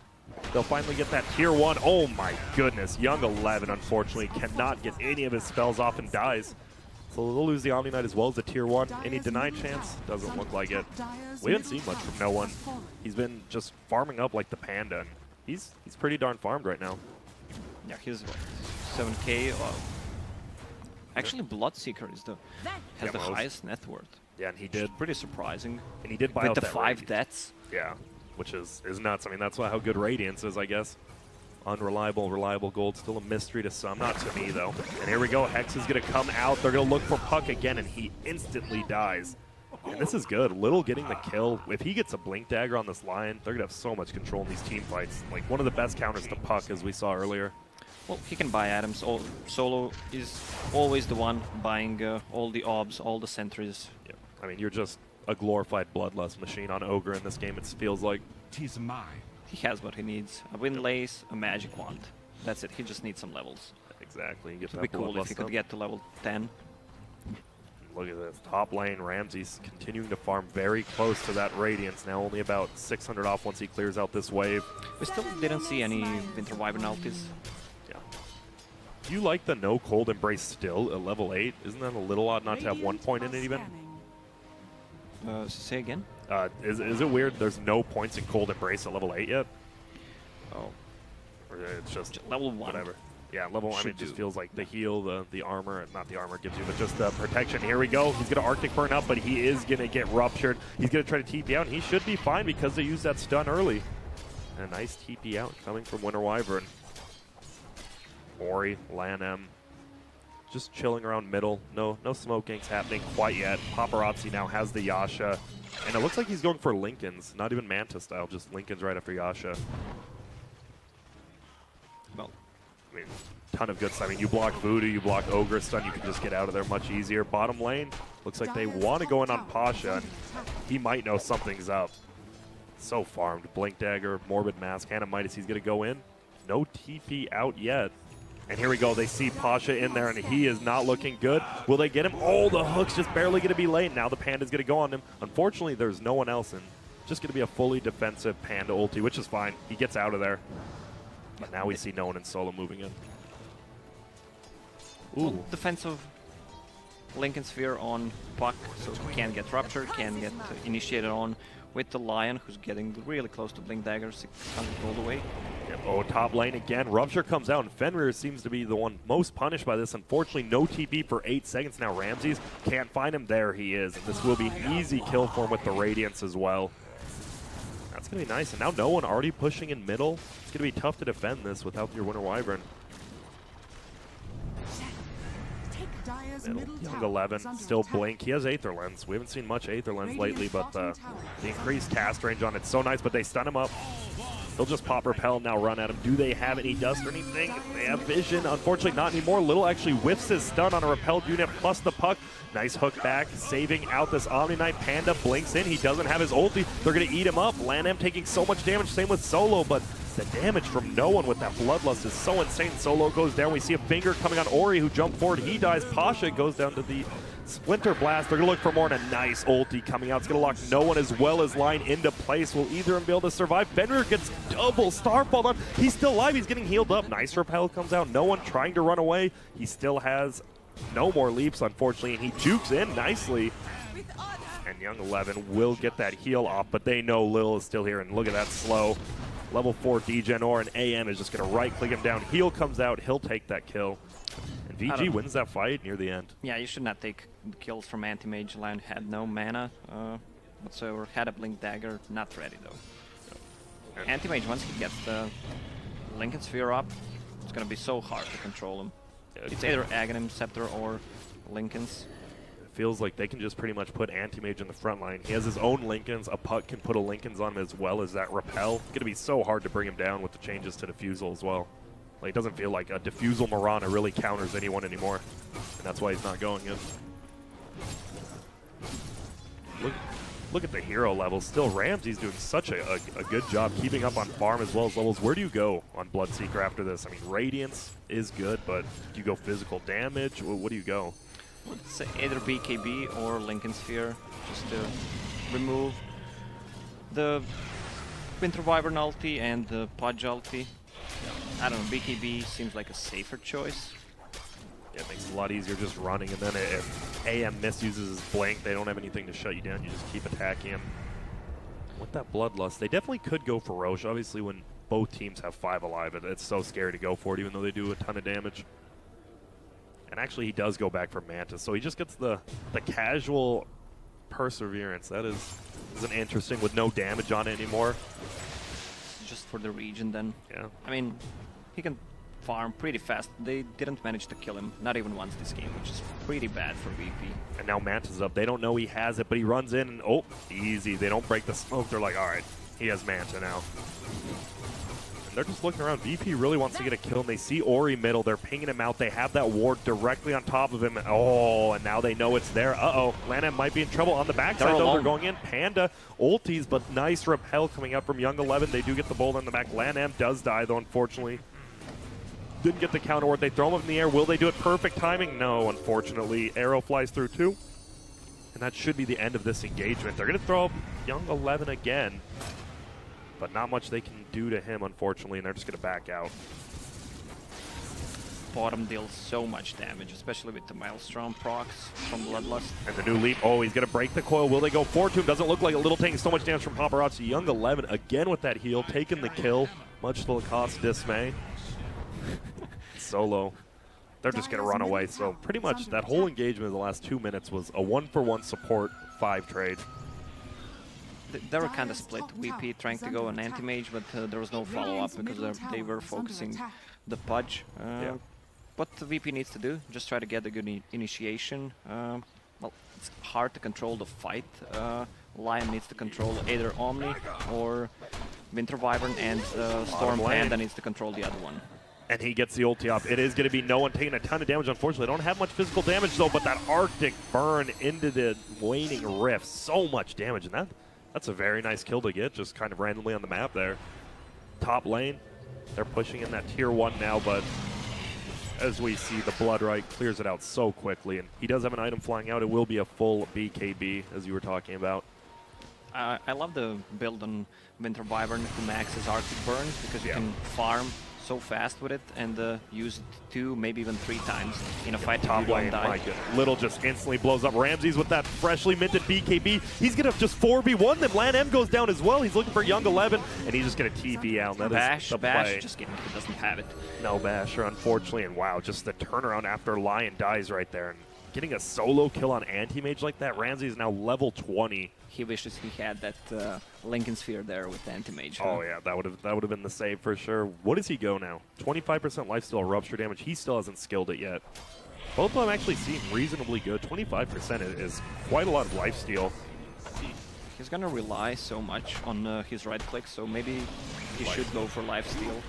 They'll finally get that tier 1. Oh my goodness. Young 11, unfortunately, cannot get any of his spells off and dies. So they'll lose the Omni Knight as well as the tier 1. Any denied chance? Doesn't look like it. We haven't seen much from no one. He's been just farming up like the Panda. And he's pretty darn farmed right now. Yeah, he's what, 7k. Actually, Bloodseeker is has the most. highest net worth. Yeah, and he did. Pretty surprising. And he did buy With out the that 5 Radiance. deaths. Yeah, which is nuts. I mean, that's how good Radiance is, I guess. Unreliable, reliable gold. Still a mystery to some. Not to me, though. And here we go. Hex is going to come out. They're going to look for Puck again, and he instantly dies. And this is good. Little getting the kill. If he gets a Blink Dagger on this line, they're going to have so much control in these team fights. Like, one of the best counters to Puck, as we saw earlier. Well, he can buy items. Solo is always the one buying all the obs, all the sentries. Yeah. I mean, you're just a glorified bloodlust machine on Ogre in this game, it feels like. Tis mine. He has what he needs. A Windlace, a Magic Wand. That's it. He just needs some levels. Exactly. It would be cool if he could get to level 10. Look at this. Top lane, Ramsey's continuing to farm very close to that Radiance. Now only about 600 off once he clears out this wave. We still didn't see any Winter Wyvern ultis. Yeah. Do you like the no cold embrace still at level 8? Isn't that a little odd not to have 1 point in it even? Say again? Is it weird there's no points in cold embrace at level 8 yet? Oh. Or it's just level 1. Whatever. Yeah, level 1, Should it just do. feels like the heal, the armor, not the armor gives you, but just the protection. Here we go. He's going to Arctic Burn up, but he is going to get ruptured. He's going to try to TP out, and he should be fine because they used that stun early. And a nice TP out coming from Winter Wyvern. Ori, Lan just chilling around middle. No smoke ganks happening quite yet. Paparazzi now has the Yasha. And it looks like he's going for Linken's, not even Manta style, just Linken's right after Yasha. Well, I mean, ton of good stuff. I mean, you block Voodoo, you block Ogre stun, you can just get out of there much easier. Bottom lane, looks like they want to go in on Pasha, and he might know something's up. So farmed. Blink Dagger, Morbid Mask, Hannah Midas, he's going to go in. No TP out yet. And here we go. They see Pasha in there, and he is not looking good. Will they get him? Oh, the hook's just barely going to be late. Now the Panda's going to go on him. Unfortunately, there's no one else in. Just going to be a fully defensive Panda ulti, which is fine. He gets out of there. But now we see no one in solo moving in. Ooh. Defensive Lincoln Sphere on Puck, so he can get ruptured, can get initiated on with the Lion, who's getting really close to Blink Dagger, 600 gold away. Yep. Oh, top lane again. Rupture comes out, and Fenrir seems to be the one most punished by this. Unfortunately, no TP for 8 seconds. Now Ramses can't find him. There he is. And this will be an easy kill for him with the Radiance as well. That's going to be nice. And now no one already pushing in middle. It's going to be tough to defend this without your Winter Wyvern. Young 11, still Blink. He has Aether Lens. We haven't seen much Aether Lens lately, but the increased cast range on it's so nice, but they stun him up. He'll just pop Repel and now run at him. Do they have any dust or anything? They have vision. Unfortunately, not anymore. Little actually whiffs his stun on a repelled unit plus the puck. Nice hook back, saving out this Omni Knight. Panda blinks in. He doesn't have his ulti. They're going to eat him up. Lanham taking so much damage. Same with Solo, but the damage from no one with that Bloodlust is so insane. Solo goes down. We see a finger coming on Ori, who jumped forward. He dies. Pasha goes down to the Splinter Blast. They're going to look for more, and a nice ulti coming out. It's going to lock no one as well as Line into place. Will either of them be able to survive? Fenrir gets double Starfall on. He's still alive. He's getting healed up. Nice Repel comes out. No one trying to run away. He still has no more leaps, unfortunately, and he jukes in nicely. And Young 11 will get that heal off, but they know Lil is still here, and look at that slow. Level 4 Degen or an AM is just going to right-click him down. Heal comes out. He'll take that kill. And VG wins that fight near the end. Yeah, you should not take kills from Anti-Mage. Lion had no mana whatsoever. Had a Blink Dagger. Not ready, though. Anti-Mage, once he gets the Lincoln Sphere up, it's going to be so hard to control him. It's either Aghanim, Scepter, or Lincoln's. Feels like they can just pretty much put Anti-Mage in the front line. He has his own Lincolns. A Puck can put a Lincolns on him as well as that Repel. It's going to be so hard to bring him down with the changes to Diffusal as well. Like, it doesn't feel like a Diffusal Mirana really counters anyone anymore. And that's why he's not going in. Look at the hero levels. Still, Ramsey's doing such a good job keeping up on farm as well as levels. Where do you go on Bloodseeker after this? I mean, Radiance is good, but do you go physical damage? What do you go? It's either BKB or Lincoln Sphere, just to remove the Winter Wyvern ulti and the Pudge ulti. I don't know, BKB seems like a safer choice. Yeah, it makes it a lot easier just running, and then if AM misuses his blink, they don't have anything to shut you down, you just keep attacking him. With that Bloodlust, they definitely could go for Roche. Obviously, when both teams have 5 alive, it's so scary to go for it, even though they do a ton of damage. And actually, he does go back for Mantis, so he just gets the casual Perseverance. That is an interesting, with no damage on it anymore. Just for the region, then. Yeah. I mean, he can farm pretty fast. They didn't manage to kill him, not even once this game, which is pretty bad for VP. And now Mantis is up. They don't know he has it, but he runs in, and oh, easy. They don't break the smoke. They're like, all right, he has Manta now. They're just looking around. VP really wants to get a kill, and they see Ori middle. They're pinging him out. They have that ward directly on top of him. Oh, and now they know it's there. Uh-oh. Lanham might be in trouble on the backside, though. They're going in. Panda ultis, but nice Repel coming up from Young 11. They do get the bolt on the back. Lanham does die, though, unfortunately. Didn't get the counter word. They throw him up in the air. Will they do it? Perfect timing? No, unfortunately. Arrow flies through too. And that should be the end of this engagement. They're going to throw up Young 11 again. But not much they can do to him, unfortunately, and they're just going to back out. Bottom deals so much damage, especially with the Maelstrom procs from Bloodlust. And the new leap. Oh, he's going to break the coil. Will they go for to him? Doesn't look like a little taking so much damage from Paparazzi. Young 11 again with that heal, taking the kill, much to Lacoste's dismay. Solo. They're just going to run away. So pretty much that whole engagement in the last 2 minutes was a 1-for-1 support 5 trade. They were kind of split. VP trying to go on anti-mage, but there was no follow-up because they were focusing the Pudge. What the VP needs to do, just try to get a good initiation. Well, it's hard to control the fight. Lion needs to control either Omni or Winter Wyvern, and Storm Panda needs to control the other one. And he gets the ulti off. It is going to be no one taking a ton of damage. Unfortunately, they don't have much physical damage, though, but that Arctic burn into the waning rift, so much damage. And that's a very nice kill to get, just kind of randomly on the map there. Top lane, they're pushing in that tier 1 now, but as we see, the Bloodright clears it out so quickly. And he does have an item flying out. It will be a full BKB, as you were talking about. I love the build on Winter Wyvern who maxes Arctic Burns, because you can farm so fast with it and use it 2, maybe even 3 times in a fight. Top lane, my goodness. Little just instantly blows up. Ramses with that freshly minted BKB. He's going to just 4v1 them. Lan M goes down as well. He's looking for Young 11, and he's just going to TP out. That Bash, is Bash, just kidding. He doesn't have it. No Basher, unfortunately, and wow, just the turnaround after Lion dies right there. And getting a solo kill on anti-mage like that, Ramses is now level 20. He wishes he had that Lincoln Sphere there with the anti-mage. Oh yeah, that would have been the save for sure. What does he go now? 25% lifesteal rupture damage. He still hasn't skilled it yet. Both of them actually seem reasonably good. 25% is quite a lot of lifesteal. He's gonna rely so much on his right click, so maybe he should go for lifesteal.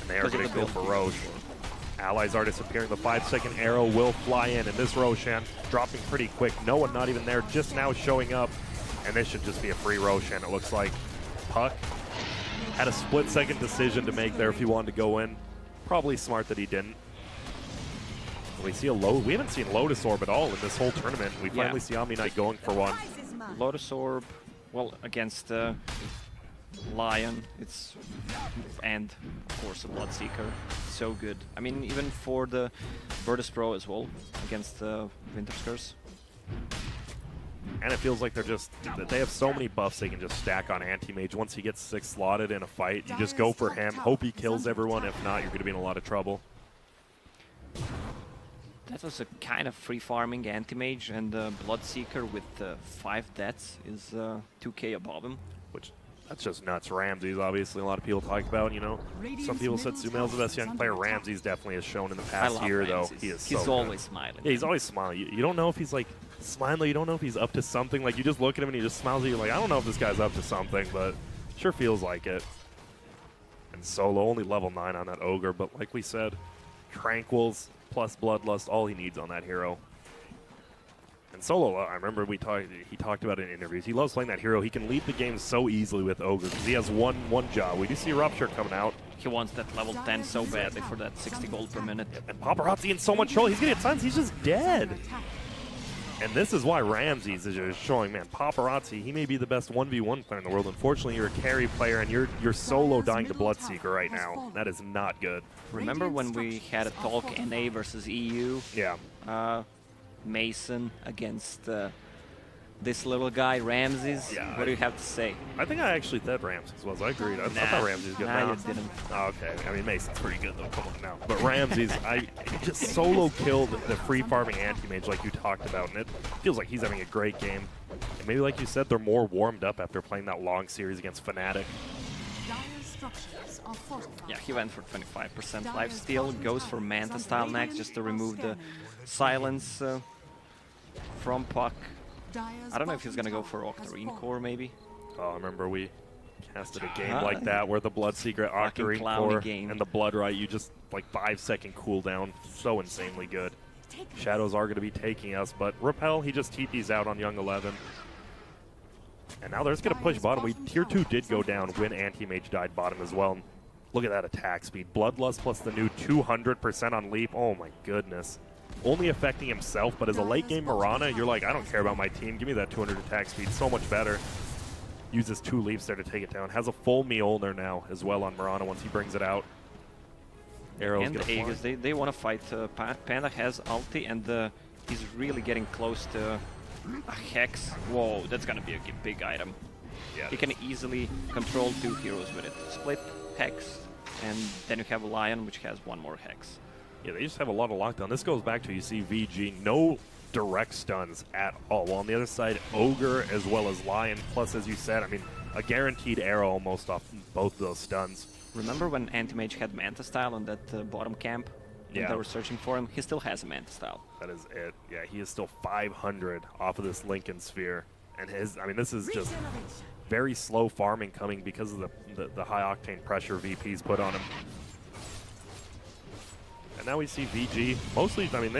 And they are going to go for Roche. Allies are disappearing. The 5-second arrow will fly in, and this Roshan dropping pretty quick. No one not even there, just now showing up. And this should just be a free Roshan, it looks like. Puck had a split-second decision to make there if he wanted to go in. Probably smart that he didn't. We see we haven't seen Lotus Orb at all in this whole tournament. We finally see Omni Knight going for one. Lotus Orb, well, against Lion, and of course a Bloodseeker, so good. I mean, even for the Virtus Pro as well, against Winter's Curse. And it feels like they have so many buffs they can just stack on Anti-Mage. Once he gets 6 slotted in a fight, you just go for him, hope he kills everyone. If not, you're going to be in a lot of trouble. That was a kind of free farming Anti-Mage, and Bloodseeker with 5 deaths is 2k above him. Which, that's just nuts. Ramses, obviously, a lot of people talk about, you know. Some people said Sumail's the best young player. Ramses definitely has shown in the past year, though. He's always smiling. Yeah, he's always smiling. You don't know if he's, like, smiling. You don't know if he's up to something. Like, you just look at him and he just smiles at you like, I don't know if this guy's up to something, but sure feels like it. And Solo, only level 9 on that Ogre, but like we said, Tranquils plus Bloodlust, all he needs on that hero. And Solo, I remember he talked about it in interviews. He loves playing that hero. He can lead the game so easily with Ogre because he has one job. We do see Rupture coming out. He wants that level 10 so badly for that 60 gold per minute. And Paparazzi in so much trouble. He's going to get silenced. He's just dead. And this is why Ramses is just showing, man, Paparazzi, he may be the best 1v1 player in the world. Unfortunately, you're a carry player, and you're solo dying to Bloodseeker right now. That is not good. Remember when we had a talk NA versus EU? Yeah. Mason against this little guy, Ramses. Yeah, what do you have to say? I think I actually said Ramses was. I agreed. I thought Ramses was good. Nah, you didn't. Oh, okay. I mean, Mason's pretty good, though. Come on now. But Ramses, he just solo killed the free farming anti-mage like you talked about, and it feels like he's having a great game. And maybe, like you said, they're more warmed up after playing that long series against Fnatic. Yeah, he went for 25% lifesteal, goes for Manta style next just to remove the silence from Puck. I don't know if he's gonna go for Octarine Core maybe. Oh, I remember we casted a game like that where the Bloodseeker Octarine Core and the Bloodright, you just like 5-second cooldown, so insanely good. Shadows are gonna be taking us, but Repel, he just TP's out on Young 11. And now they're just gonna push bottom. Tier 2 did go down when Anti-Mage died bottom as well. Look at that attack speed. Bloodlust plus the new 200% on leap. Oh my goodness. Only affecting himself, but as a late game Mirana, you're like, I don't care about my team. Give me that 200 attack speed. So much better. Uses 2 leaps there to take it down. Has a full Mjolnir now as well on Mirana once he brings it out. Arrows and the Aegis, they want to fight. Panda has ulti, and he's really getting close to a Hex. Whoa, that's going to be a big item. Yeah. You can easily control 2 heroes with it. Split, Hex, and then you have a Lion, which has 1 more Hex. Yeah, they just have a lot of lockdown. This goes back to, you see VG, no direct stuns at all. While on the other side, Ogre as well as Lion, plus, as you said, I mean, a guaranteed arrow almost off both of those stuns. Remember when Anti-Mage had Manta Style on that bottom camp? Yeah. They were searching for him. He still has a Manta Style. That is it. Yeah, he is still 500 off of this Lincoln Sphere. And his, I mean, this is just very slow farming coming because of the high-octane pressure VP's put on him. And now we see VG, mostly, I mean,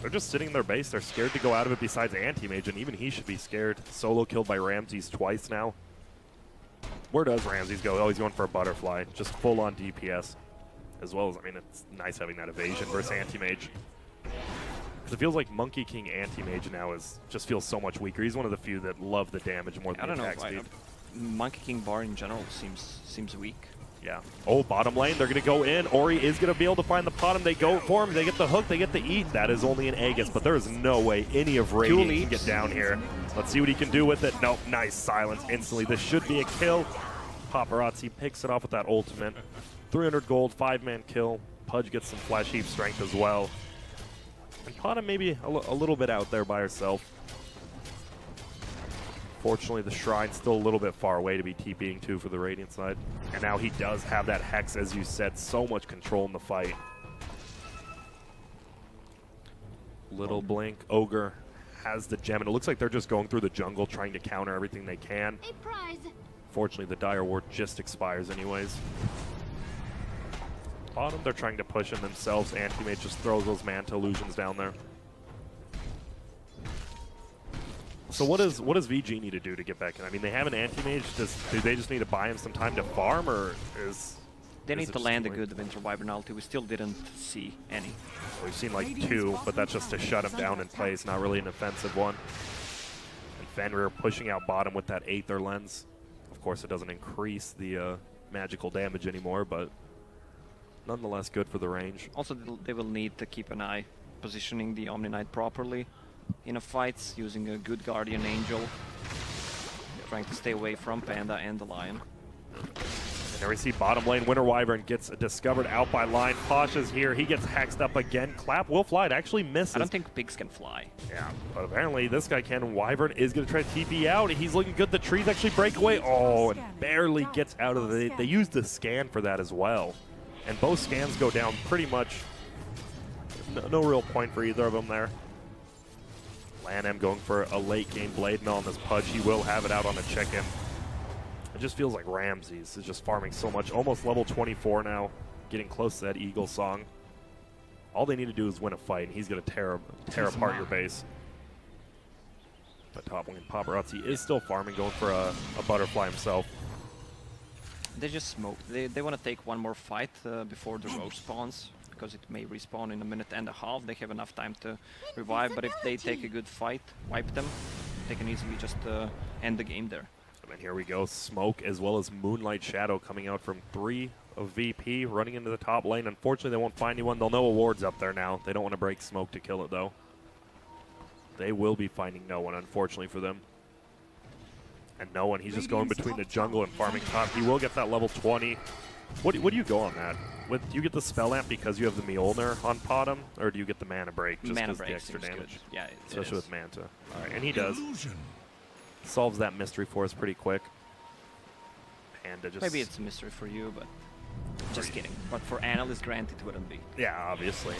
they're just sitting in their base. They're scared to go out of it besides Anti-Mage, and even he should be scared. Solo killed by Ramses twice now. Where does Ramses go? Oh, he's going for a butterfly. Just full-on DPS. As well as, I mean, it's nice having that evasion versus Anti-Mage. Because it feels like Monkey King Anti-Mage now just feels so much weaker. He's one of the few that love the damage more than the attack speed. Monkey King bar in general seems weak. Yeah. Oh, bottom lane, they're going to go in. Ori is going to be able to find the bottom. They go for him. They get the hook. They get the eat. That is only an Aegis, but there is no way any of Radiant can get down here. Let's see what he can do with it. Nope, nice silence instantly. This should be a kill. Paparazzi picks it off with that ultimate. 300 gold, 5-man kill. Pudge gets some flash heap strength as well. And Pata maybe a little bit out there by herself. Fortunately, the Shrine's still a little bit far away to be TPing too for the Radiant side. And now he does have that Hex, as you said, so much control in the fight. Little blink. Ogre has the gem, and it looks like they're just going through the jungle trying to counter everything they can. A prize. Fortunately, the Dire Ward just expires anyways. Bottom, they're trying to push him themselves. Anti-Mage just throws those Manta illusions down there. So what does VG need to do to get back in? I mean, they have an Anti-Mage. Do they just need to buy him some time to farm, or is... They need to land a good Winter Wyvern ulti. We still didn't see any. We've seen like 2, but that's just to shut him down in place, not really an offensive one. And Fenrir pushing out bottom with that Aether Lens. Of course, it doesn't increase the magical damage anymore, but nonetheless good for the range. Also, they will need to keep an eye positioning the Omni Knight properly in a fight, using a good Guardian Angel, trying to stay away from Panda and the Lion. And there we see bottom lane, Winter Wyvern gets discovered out by line. Pasha's here, he gets hexed up again. Clap will fly, it actually misses. I don't think pigs can fly. Yeah, but apparently this guy can. Wyvern is going to try to TP out. He's looking good, the trees actually break away. Oh, and barely gets out of the... They used the scan for that as well. And both scans go down pretty much. No real point for either of them there. Lanham going for a late game Blade Mail on this Pudge. He will have it out on a check-in. It just feels like Ramses is just farming so much. Almost level 24 now, getting close to that Eagle song. All they need to do is win a fight, and he's going to tear apart your base. But top lane Paparazzi is still farming, going for a butterfly himself. They just smoke. They want to take one more fight before the rogue spawns, because it may respawn in a minute and a half. They have enough time to revive, but if they take a good fight, wipe them, they can easily just end the game there. And here we go, Smoke as well as Moonlight Shadow coming out from 3 of VP, running into the top lane. Unfortunately, they won't find anyone. They'll know a ward's up there now. They don't want to break Smoke to kill it, though. They will be finding no one, unfortunately for them. And no one, he's just going between the jungle and farming top. He will get that level 20. What do you go on that? Do you get the Spell Amp because you have the Mjolnir on Bottom, or do you get the Mana Break just because of the extra damage? Good. Yeah, especially with Manta. All right, and he does. Solves that mystery for us pretty quick. Panda just... Maybe it's a mystery for you, but just kidding. But for Analyst Grant, it wouldn't be. Yeah, obviously.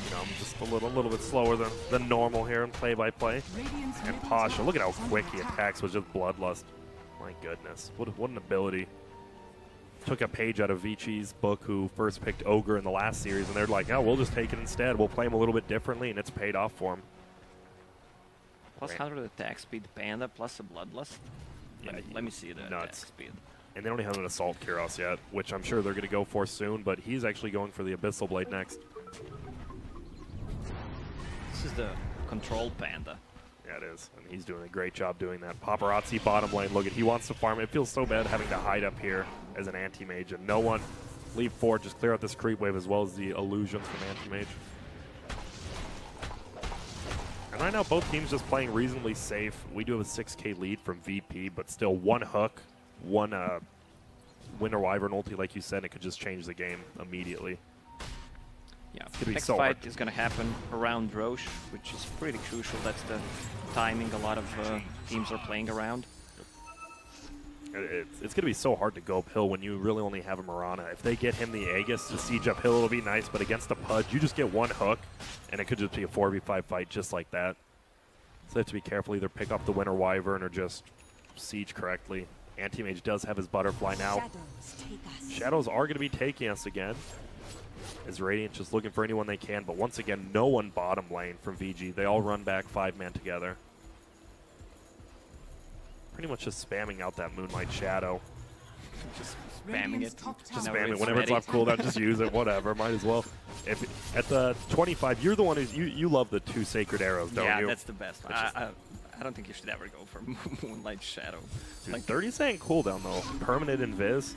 You know, I'm just a little bit slower than normal here in play-by-play. And Pasha, look at how quick he attacks with just Bloodlust. My goodness, what an ability. Took a page out of Vici's book, who first picked Ogre in the last series, and they're like, oh, we'll just take it instead. We'll play him a little bit differently, and it's paid off for him. Plus 100 attack speed, Panda, plus a Bloodlust. Yeah, let me see the attack speed. And they don't even have an Assault Kyros yet, which I'm sure they're going to go for soon, but he's actually going for the Abyssal Blade next. This is the Control Panda. Yeah, it is. And he's doing a great job doing that. Paparazzi bottom lane. Look at, he wants to farm. It feels so bad having to hide up here as an anti-mage, and no one leave forward. Just clear out this creep wave as well as the illusions from anti-mage. And right now, both teams just playing reasonably safe. We do have a 6K lead from VP, but still one hook, one Winter Wyvern ulti, like you said, and it could just change the game immediately. Yeah, It's gonna be next so fight hard. is going to happen around Roche, which is pretty crucial. That's the timing a lot of teams are playing around. It's going to be so hard to go uphill when you really only have a Mirana. If they get him the Aegis to siege uphill, it'll be nice, but against the Pudge, you just get one hook, and it could just be a 4v5 fight just like that. So they have to be careful, either pick up the Winter Wyvern or just siege correctly. Anti-Mage does have his Butterfly now. Shadows are going to be taking us again, as Radiant just looking for anyone they can, but once again, no one bottom lane from VG. They all run back 5-man together. Pretty much just spamming out that Moonlight Shadow. Just spamming it. Just spam it whenever it's off cooldown. Just use it. Whatever. Might as well. If at the 25, you're the one who's you love the 2 Sacred Arrows, don't you? Yeah, that's the best. I don't think you should ever go for Moonlight Shadow. Dude, Like 30 second cooldown though. Permanent Invis.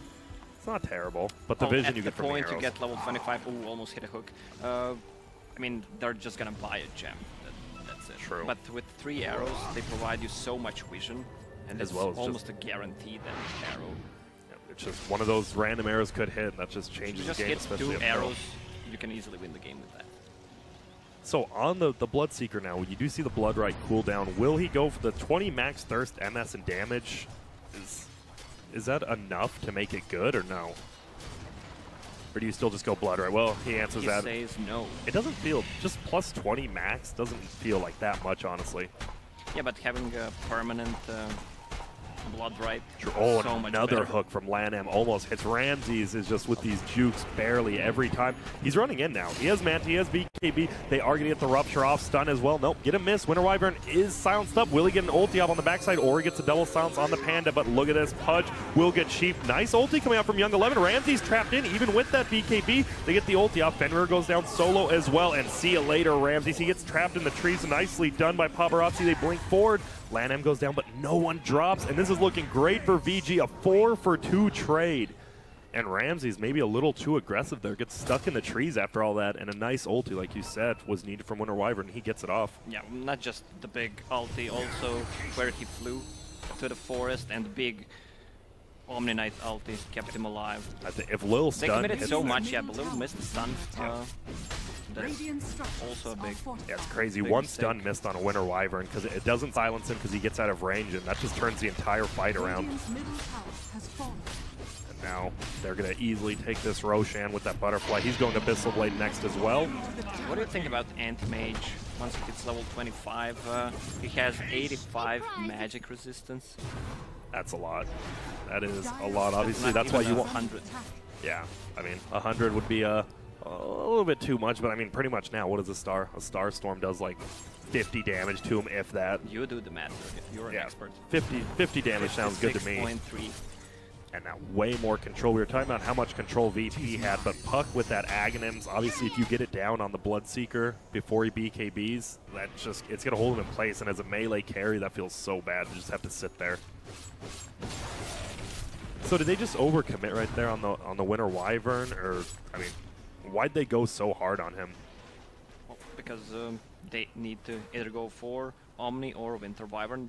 It's not terrible, but the vision you get from the at the point arrows. you get level 25, ooh, almost hit a hook. I mean, they're just gonna buy a gem. That's it. True. But with 3 arrows, they provide you so much vision, and As it's well as almost a guarantee that arrow. It's just one of those random arrows could hit, and that just If changes you just the game, hit especially 2 uphill. arrows, you can easily win the game with that. So on the Bloodseeker now, you do see the Bloodright cooldown. Will he go for the 20 max thirst, MS, and damage? Is that enough to make it good, or no? Or do you still just go Bloodright? Well, he answers He that. says no. It doesn't feel, just plus 20 max doesn't feel like that much, honestly. Yeah, but having a permanent Bloodright, Oh, so and much another better. hook from Lanham almost hits. Ramses is just with these jukes barely every time. He's running in now. He has Manta, he has BKB. They are going to get the Rupture off, stun as well. Nope, get a miss. Winter Wyvern is silenced up. Will he get an ulti up on the backside, or he gets a double silence on the Panda? But look at this, Pudge will get cheap. Nice ulti coming out from Young 11. Ramses trapped in, even with that BKB. They get the ulti off. Fenrir goes down solo as well, and see you later, Ramses. He gets trapped in the trees. Nicely done by Paparazzi. They blink forward. Lanham goes down, but no one drops, and this is looking great for VG, a 4-for-2 trade. And Ramses maybe a little too aggressive there, gets stuck in the trees after all that, and a nice ulti, like you said, was needed from Winter Wyvern. He gets it off. Yeah, not just the big ulti, also where he flew to the forest, and the big Omni Knight ulti kept him alive. I think if Lil They stun committed hits so them- much, yeah, but Lil missed the stun. That's Radiant structures also a are big- fortified. Yeah, it's crazy. Big One mistake. stun missed on a Winter Wyvern because it doesn't silence him because he gets out of range, and that just turns the entire fight around. Radiant's middle tower has fallen. And now they're going to easily take this Roshan with that Butterfly. He's going to Abyssal Blade next as well. What do you think about Anti-Mage? Once he gets level 25, he has 85 magic resistance. That's a lot. That is a lot. Obviously, Not that's why even you a want. 100. Yeah, I mean, 100 would be a little bit too much, but I mean, pretty much now, what is a star? A Star Storm does like 50 damage to him, if that. You do the math, you're an Yeah, expert. 50 damage sounds good to me. 56.3. And now way more control. We were talking about how much control VP had, but Puck with that Aghanims, obviously if you get it down on the Bloodseeker before he BKBs, it's going to hold him in place, and as a melee carry, that feels so bad to just have to sit there. So did they just overcommit right there on the Winter Wyvern, or, I mean, why'd they go so hard on him? Well, because they need to either go for Omni or Winter Wyvern.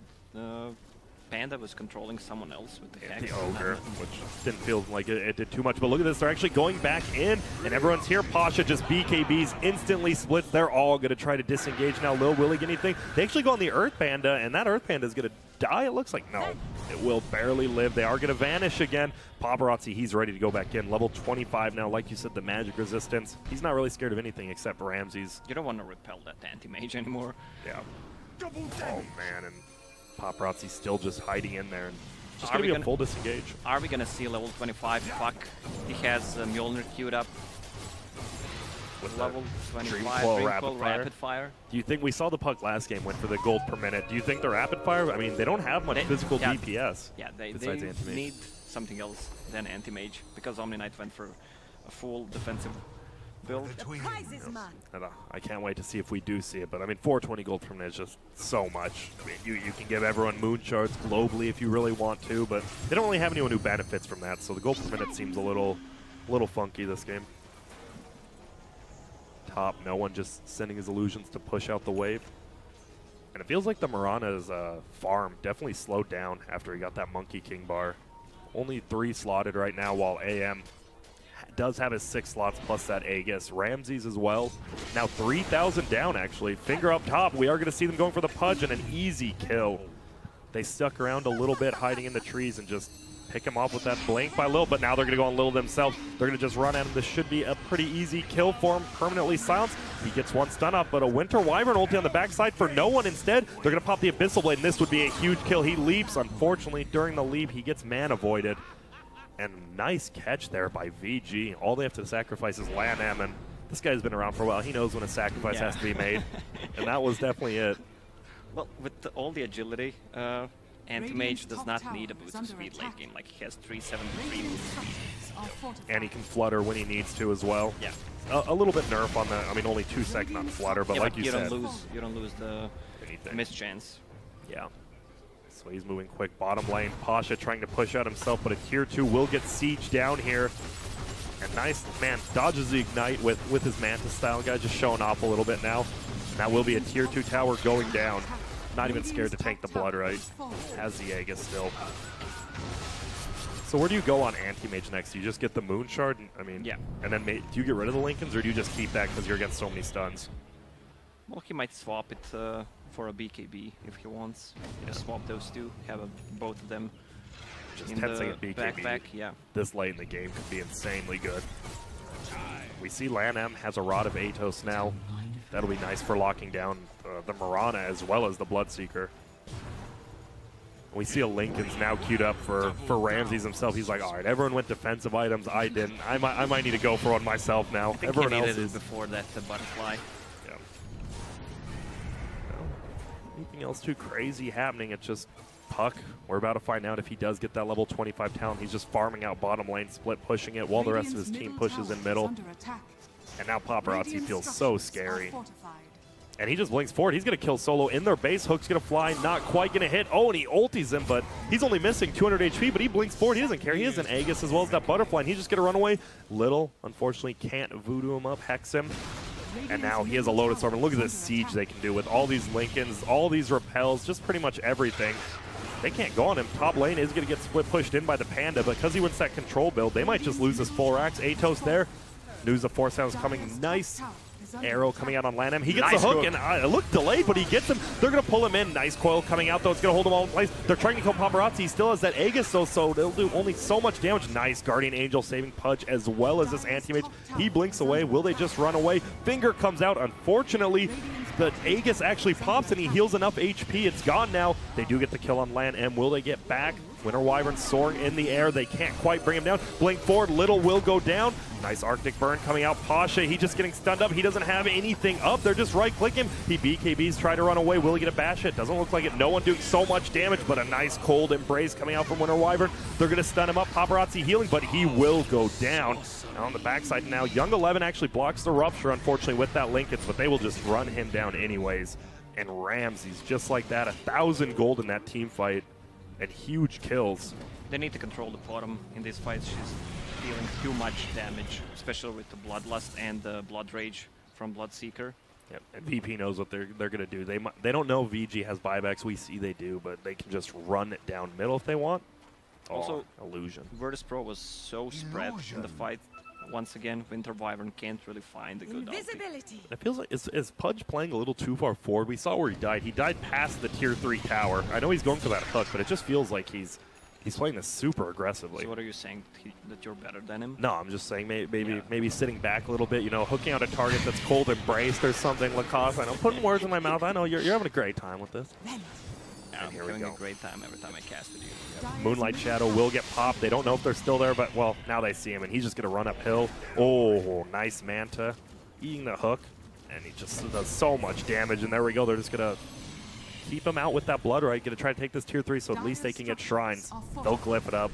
Panda was controlling someone else with the The Hex. Ogre, which didn't feel like it did too much. But look at this, they're actually going back in, and everyone's here. Pasha just BKBs, instantly splits. They're all going to try to disengage now. Lil, will he get anything? They actually go on the Earth Panda, and that Earth Panda is going to die, it looks like. No, it will barely live. They are going to vanish again. Paparazzi, he's ready to go back in. Level 25 now, like you said, the magic resistance. He's not really scared of anything except Ramses. You don't want to repel that anti-mage anymore. Yeah. Oh, man, and Paparazzi still just hiding in there. And just Are going we to be a gonna- full disengage. Are we gonna see level 25 Puck? He has Mjolnir queued up. With Level the 25 Dreamcoil rapid fire. Do you think we saw the Puck last game went for the gold per minute? Do you think they're rapid fire? I mean, they don't have much They- physical yeah. DPS. Yeah, they Besides Anti-Mage. need something else than anti-mage, because Omni Knight went for a full defensive build. The prize is mine. And, I can't wait to see if we do see it, but I mean, 420 gold from it is just so much. I mean, you can give everyone moon shards globally if you really want to, but they don't really have anyone who benefits from that, so the gold per minute seems a little funky this game. Top, no one just sending his illusions to push out the wave. And it feels like the Mirana's farm definitely slowed down after he got that Monkey King bar. Only 3 slotted right now, while AM does have his 6 slots plus that Aegis. Ramses as well. Now 3,000 down, actually. Finger up top. We are going to see them going for the Pudge and an easy kill. They stuck around a little bit, hiding in the trees, and just pick him off with that blink by Lil, but now they're going to go on Lil themselves. They're going to just run at him. This should be a pretty easy kill for him. Permanently silenced. He gets one stun up, but a Winter Wyvern ulti on the backside for no one instead. They're going to pop the Abyssal Blade, and this would be a huge kill. He leaps. Unfortunately, during the leap, he gets mana voided. And nice catch there by VG. All they have to sacrifice is LAN-M, and this guy's been around for a while. He knows when a sacrifice has to be made, and that was definitely it. Well, with all the agility, Anti-Mage does not need a boost of speed late game. Like, he has 373 boost speed. And he can flutter when he needs to as well. Yeah. A little bit nerf on the, I mean, only 2 seconds on flutter, but yeah, like but you said. You don't lose the mischance. Yeah. So he's moving quick bottom lane. Pasha trying to push out himself, but a tier 2 will get siege down here. And nice, man, dodges the ignite with his Manta style guy, just showing off a little bit now. And that will be a tier 2 tower going down. Not even scared to tank the blood right. Has the Aegis still. So where do you go on anti-mage next? Do you just get the Moon Shard? I mean, yeah. And then do you get rid of the Lincolns, or do you just keep that because you're against so many stuns? Well, he might swap it for a BKB if he wants. Just swap those two, have both of them just in 10-second the BKB. backpack. Yeah. This late in the game could be insanely good. We see LAN-M has a Rod of Atos now. That'll be nice for locking down the Mirana as well as the Bloodseeker. We see a Lincoln's now queued up for Ramses himself. He's like, all right, everyone went defensive items. I didn't. I might need to go for one myself now. I think Everyone he else needed is it before that butterfly. Yeah. Well, anything else too crazy happening? It's just Puck. We're about to find out if he does get that level 25 talent. He's just farming out bottom lane, split pushing it while the rest of his team pushes in middle. And now Paparazzi feels so scary. And he just blinks forward. He's going to kill Solo in their base. Hook's going to fly, not quite going to hit. Oh, and he ultis him, but he's only missing 200 HP, but he blinks forward. He doesn't care. He has an Aegis as well as that Butterfly, and he's just going to run away. Little, unfortunately, can't voodoo him up, hex him. And now he has a Lotus Orb, and look at this siege they can do with all these Lincolns, all these repels, just pretty much everything. They can't go on him. Top lane is going to get split pushed in by the Panda, but because he wins that control build, they might just lose this full racks. Atos there. News of Force Sounds coming. Nice arrow coming out on LAN-M. He gets nice the hook, and it looked delayed, but he gets him. They're going to pull him in. Nice coil coming out, though. It's going to hold him all in place. They're trying to kill Paparazzi. He still has that Aegis, though, so they'll do only so much damage. Nice Guardian Angel saving Pudge as well as this anti-mage. He blinks away. Will they just run away? Finger comes out. Unfortunately, the Aegis actually pops, and he heals enough HP. It's gone now. They do get the kill on LAN-M. Will they get back? Winter Wyvern soaring in the air. They can't quite bring him down. Blink forward. Little will go down. Nice Arctic Burn coming out. Pasha, he just getting stunned up. He doesn't have anything up. They're just right-clicking. He BKBs, try to run away. Will he get a bash hit? Doesn't look like it. No one doing so much damage, but a nice cold embrace coming out from Winter Wyvern. They're going to stun him up. Paparazzi healing, but he will go down. Now on the backside now, Young 11 actually blocks the Rupture, unfortunately, with that Lincoln, but they will just run him down anyways. And Ramses, just like that, 1,000 gold in that team fight. And huge kills. They need to control the bottom in these fights. She's dealing too much damage, especially with the Bloodlust and the Blood Rage from Bloodseeker. Yep, and VP knows what they're going to do. They don't know VG has buybacks. We see they do, but they can just run it down middle if they want. Also, illusion. Virtus Pro was so spread in the fight. Once again, Winter Wyvern can't really find a good ulti. It feels like, is Pudge playing a little too far forward? We saw where he died. He died past the tier 3 tower. I know he's going for that hook, but it just feels like he's playing this super aggressively. So what are you saying, that you're better than him? No, I'm just saying maybe sitting back a little bit, you know, hooking out a target that's cold embraced or something. Lacoste, I know, putting words in my mouth. I know you're having a great time with this. I'm having a great time every time I cast with you. Yep. Moonlight Shadow will get popped. They don't know if they're still there, but, well, now they see him, and he's just going to run uphill. Oh, nice Manta. Eating the hook, and he just does so much damage, and there we go. They're just going to keep him out with that Blood Right, going to try to take this tier 3, so at least they can get shrines. They'll glyph it up.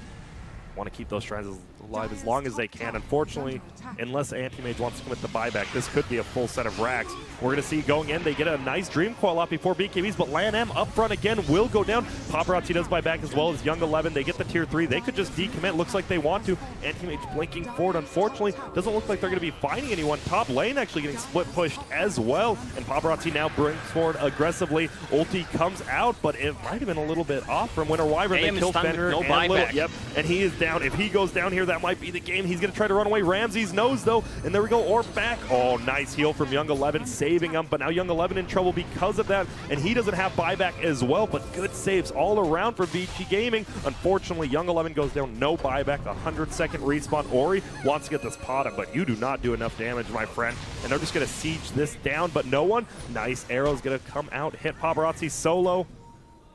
Want to keep those shrines alive as long as they can. Unfortunately, unless Anti-Mage wants to commit the buyback, this could be a full set of racks. We're going to see going in, they get a nice Dream Coil out before BKBs, but LAN-M up front again will go down. Paparazzi does buy back as well as Young 11. They get the tier 3. They could just decommit. Looks like they want to. Anti-Mage blinking forward. Unfortunately, doesn't look like they're going to be finding anyone. Top lane actually getting split pushed as well, and Paparazzi now brings forward aggressively. Ulti comes out, but it might have been a little bit off from Winter Wyvern. They kill Fender no and Little. buyback. Yep, and he is down. If he goes down here, that might be the game. He's going to try to run away. Ramsey's knows, though, and there we go. Orb back. Oh, nice heal from Young 11, saving him, but now Young 11 in trouble because of that, and he doesn't have buyback as well, but good saves all around for Vici Gaming. Unfortunately, Young 11 goes down, no buyback, 100-second respawn. Ori wants to get this pot, but you do not do enough damage, my friend, and they're just going to siege this down, but no one. Nice arrow's going to come out, hit Paparazzi solo.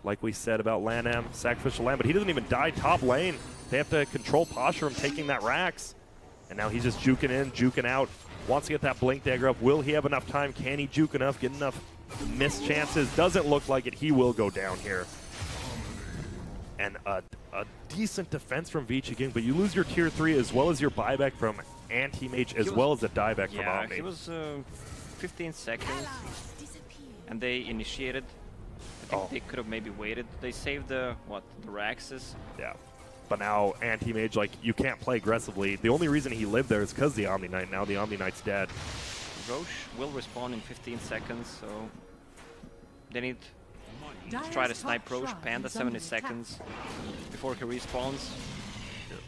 Like we said about LAN-M, Sacrificial Lamb, but he doesn't even die top lane. They have to control Pasha from taking that Rax. And now he's just juking in, juking out. Wants to get that Blink Dagger up. Will he have enough time? Can he juke enough? Get enough missed chances? Doesn't look like it. He will go down here. And a decent defense from Vici Gaming, but you lose your tier 3 as well as your buyback from Anti-Mage as well as the dieback from Omni. Yeah, he was 15 seconds, and they initiated. I think they could have maybe waited. They saved the Raxes. Yeah. But now Anti-Mage, like, you can't play aggressively. The only reason he lived there is because the Omni Knight. Now the Omni Knight's dead. Roche will respawn in 15 seconds, so they need to try to snipe Roche. Panda 70 seconds before he respawns.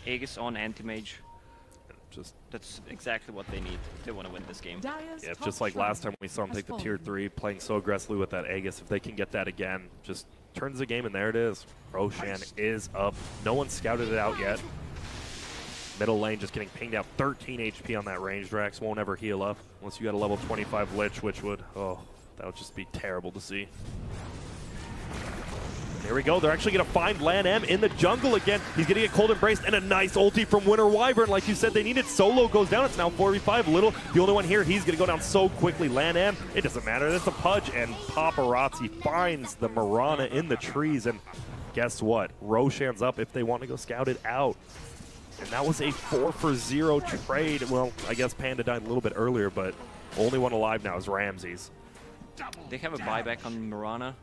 Aegis on Anti-Mage. That's exactly what they need if they want to win this game. Yeah, just like last time we saw him take the tier 3, playing so aggressively with that Aegis. If they can get that again, just turns the game, and there it is. Roshan is up. No one scouted it out yet. Middle lane just getting pinged out. 13 HP on that ranged Rax. Won't ever heal up unless you got a level 25 Lich, which would, oh, that would just be terrible to see. Here we go. They're actually going to find LAN-M in the jungle again. He's going to get cold embraced, and a nice ulti from Winter Wyvern. Like you said, they needed. Solo goes down. It's now 4v5. Little, the only one here. He's going to go down so quickly. LAN-M, it doesn't matter. That's a Pudge, and Paparazzi finds the Mirana in the trees. And guess what? Roshan's up if they want to go scout it out. And that was a 4-for-0 trade. Well, I guess Panda died a little bit earlier, but only one alive now is Ramses. They have a buyback on Mirana.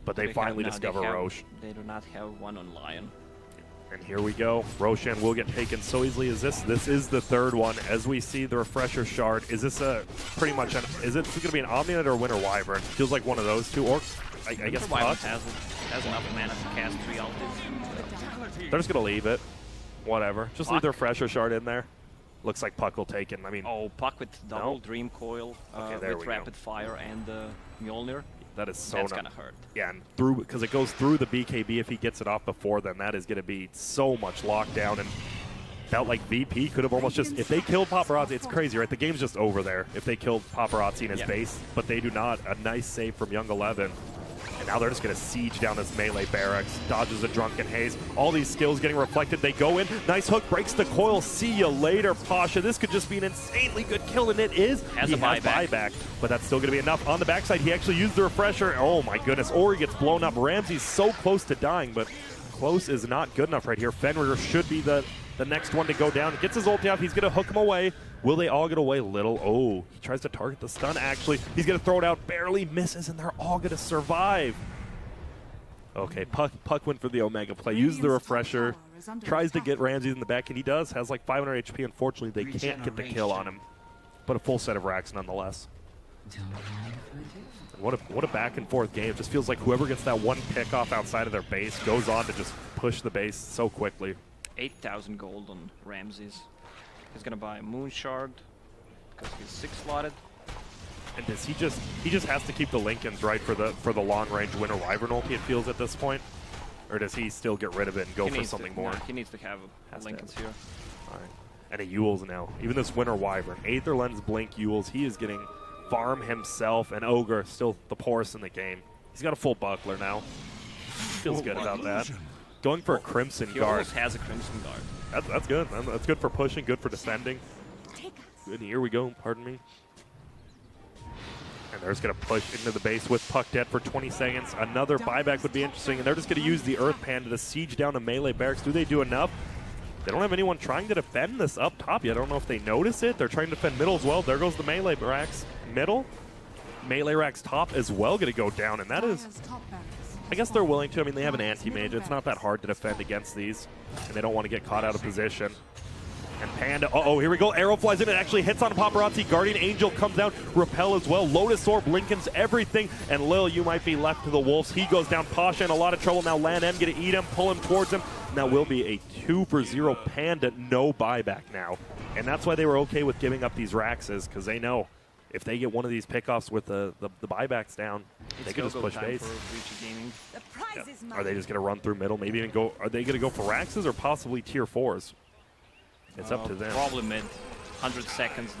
But they finally discover Roche. They do not have one on Lion. And here we go. Roshan will get taken so easily as this. This is the third one. As we see the refresher shard, is this a pretty much an? Is it going to be an Omni Knight or a Winter Wyvern? Feels like one of those two. Or I guess Wyvern has enough mana to cast 3 ultis. They're just going to leave it. Whatever. Just leave the refresher shard in there. Looks like Puck will take it. I mean, Puck with double Dream Coil, with Rapid Fire and Mjolnir. That is so That's gonna hurt. Yeah, and through because it goes through the BKB. If he gets it off before, then that is going to be so much lockdown. And felt like VP could have almost just, if they killed Paparazzi, it's crazy, right? The game's just over there if they killed Paparazzi in his base, but they do not. A nice save from Young 11. And now they're just going to siege down this melee barracks. Dodges a Drunken Haze. All these skills getting reflected. They go in. Nice hook. Breaks the coil. See you later, Pasha. This could just be an insanely good kill, and it is. Has a buyback. But that's still going to be enough. On the backside, he actually used the refresher. Oh, my goodness. Ori gets blown up. Ramsey's so close to dying, but close is not good enough right here. Fenrir should be the next one to go down. Gets his ulti off. He's going to hook him away. Will they all get away? Little. Oh, he tries to target the stun, actually. He's going to throw it out. Barely misses, and they're all going to survive. Okay, Puck went for the Omega play. Used the refresher. Tries to get Ramsey in the back, and he does. Has like 500 HP. Unfortunately, they can't get the kill on him. But a full set of racks nonetheless. What a back and forth game. It just feels like whoever gets that one pick off outside of their base goes on to just push the base so quickly. 8,000 gold on Ramses. He's gonna buy a Moon Shard because he's 6 slotted. And does he just has to keep the Lincolns, right, for the long range Winter Wyvern ulti, it feels at this point? Or does he still get rid of it and go for something more? No, he needs to have Lincolns here. Alright. And a Yules now. Even this Winter Wyvern. Aether Lens Blink Yules, he is getting farm himself, and Ogre still the poorest in the game. He's got a full buckler now. Feels good about that. Going for a Crimson Guard. He almost has a Crimson Guard. That's good. That's good for pushing, good for defending. And here we go, pardon me. And they're just going to push into the base with Puck dead for 20 seconds. Another buyback would be interesting, and they're just going to use the Earth Panda to siege down a melee barracks. Do they do enough? They don't have anyone trying to defend this up top yet. I don't know if they notice it. They're trying to defend middle as well. There goes the melee racks middle. Melee racks top as well going to go down, and that is... I guess they're willing to. I mean, they have an anti-mage. It's not that hard to defend against these, and they don't want to get caught out of position. And Panda, uh-oh, here we go. Arrow flies in and actually hits on Paparazzi. Guardian Angel comes down. Repel as well. Lotus Orb, Lincoln's everything. And Lil, you might be left to the wolves. He goes down. Pasha in a lot of trouble. Now Lan M going to eat him, pull him towards him. And that will be a 2-for-0 Panda. No buyback now. And that's why they were okay with giving up these Raxes, because they know if they get one of these pickoffs with the buybacks down, they can just push base. Yeah. Are they just going to run through middle? Maybe even go. Are they going to go for Raxes or possibly tier 4s? It's up to them. Probably mid. 100 seconds,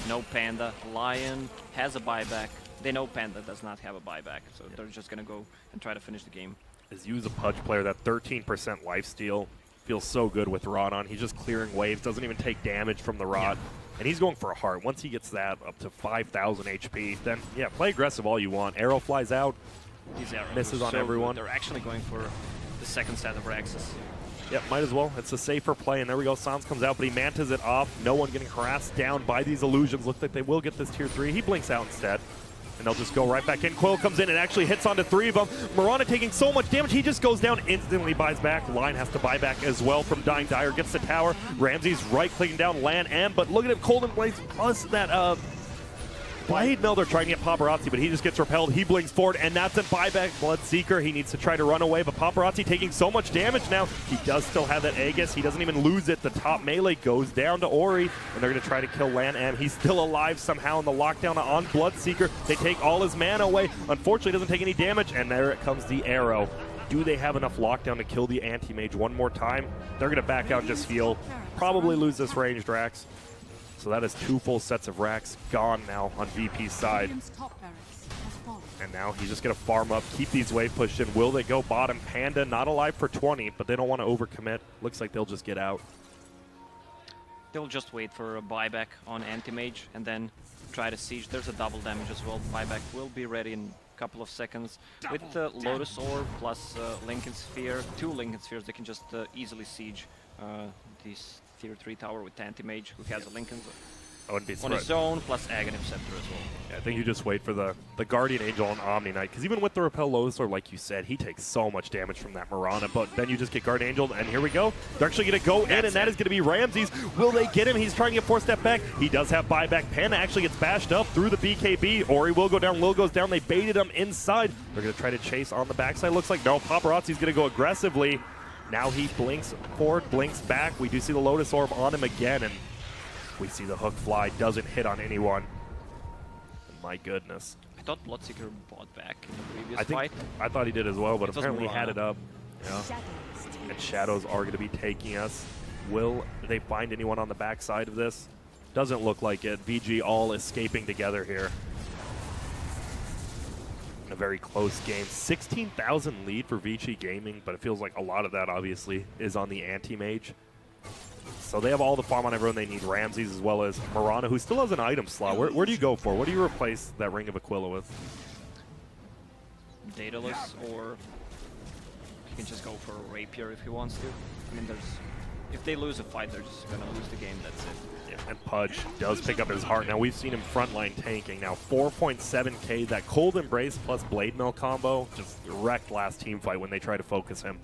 no Panda. Lion has a buyback. They know Panda does not have a buyback, so they're just going to go and try to finish the game. As you as a Pudge player, that 13% lifesteal feels so good with Rod on. He's just clearing waves, doesn't even take damage from the Rod. Yeah. And he's going for a heart. Once he gets that up to 5,000 HP, then, yeah, play aggressive all you want. Arrow flies out, These arrows misses on so everyone. Good. They're actually going for the second set of Raxes. Yep, might as well. It's a safer play, and there we go. Sans comes out, but he mantas it off. No one getting harassed down by these illusions. Looks like they will get this tier 3. He blinks out instead, and they'll just go right back in. Quill comes in and actually hits onto 3 of them. Mirana taking so much damage, he just goes down, instantly buys back. Line has to buy back as well from Dying Dire. Gets the tower. Ramsey's right-clicking down Lan M, but look at him, Cold and Blaze plus that Blade Mill, they're trying to get Paparazzi, but he just gets repelled. He blinks forward, and that's a buyback. Bloodseeker, he needs to try to run away, but Paparazzi taking so much damage now. He does still have that Aegis. He doesn't even lose it. The top melee goes down to Ori, and they're going to try to kill Lan M. He's still alive somehow in the lockdown on Bloodseeker. They take all his mana away. Unfortunately, doesn't take any damage, and there it comes the arrow. Do they have enough lockdown to kill the anti-mage one more time? They're going to back out and just heal. Probably lose this ranged Rax. So that is 2 full sets of racks gone now on VP's side. And now he's just going to farm up, keep these wave pushed in. Will they go bottom? Panda not alive for 20, but they don't want to overcommit. Looks like they'll just get out. They'll just wait for a buyback on anti-mage and then try to siege. There's a double damage as well. Buyback will be ready in a couple of seconds. With the Lotus Orb plus Lincoln Sphere, 2 Lincoln Spheres, they can just easily siege this tier 3 tower with anti-mage who has a Lincoln on his own plus Aghanim Scepter as well. Yeah, I think you just wait for the Guardian Angel and Omni Knight, because even with the Repel Lotus Orb, like you said, he takes so much damage from that Mirana, but then you just get Guardian Angel, and here we go. They're actually going to go in, and that is going to be Ramses. Will they get him? He's trying to get 4-step back. He does have buyback. Panda actually gets bashed up through the BKB. Ori will go down, Lil goes down. They baited him inside. They're going to try to chase on the backside. Looks like no, Paparazzi's going to go aggressively. Now he blinks forward, blinks back. We do see the Lotus Orb on him again, and we see the hook fly. Doesn't hit on anyone. And my goodness. I thought Bloodseeker bought back in the previous fight. I thought he did as well, but apparently he had it up. Yeah. And Shadows are going to be taking us. Will they find anyone on the backside of this? Doesn't look like it. VG all escaping together here. A very close game. 16,000 lead for Vici Gaming, but it feels like a lot of that obviously is on the anti-mage. So they have all the farm on everyone they need. Ramses as well as Mirana, who still has an item slot. Where do you go for? What do you replace that Ring of Aquila with? Daedalus, or he can just go for a Rapier if he wants to. I mean, if they lose a fight, they're just going to lose the game. That's it. Yeah, and Pudge does pick up his heart. Now, we've seen him frontline tanking. Now, 4.7k. That Cold Embrace plus Blade Mill combo just wrecked last team fight when they tried to focus him.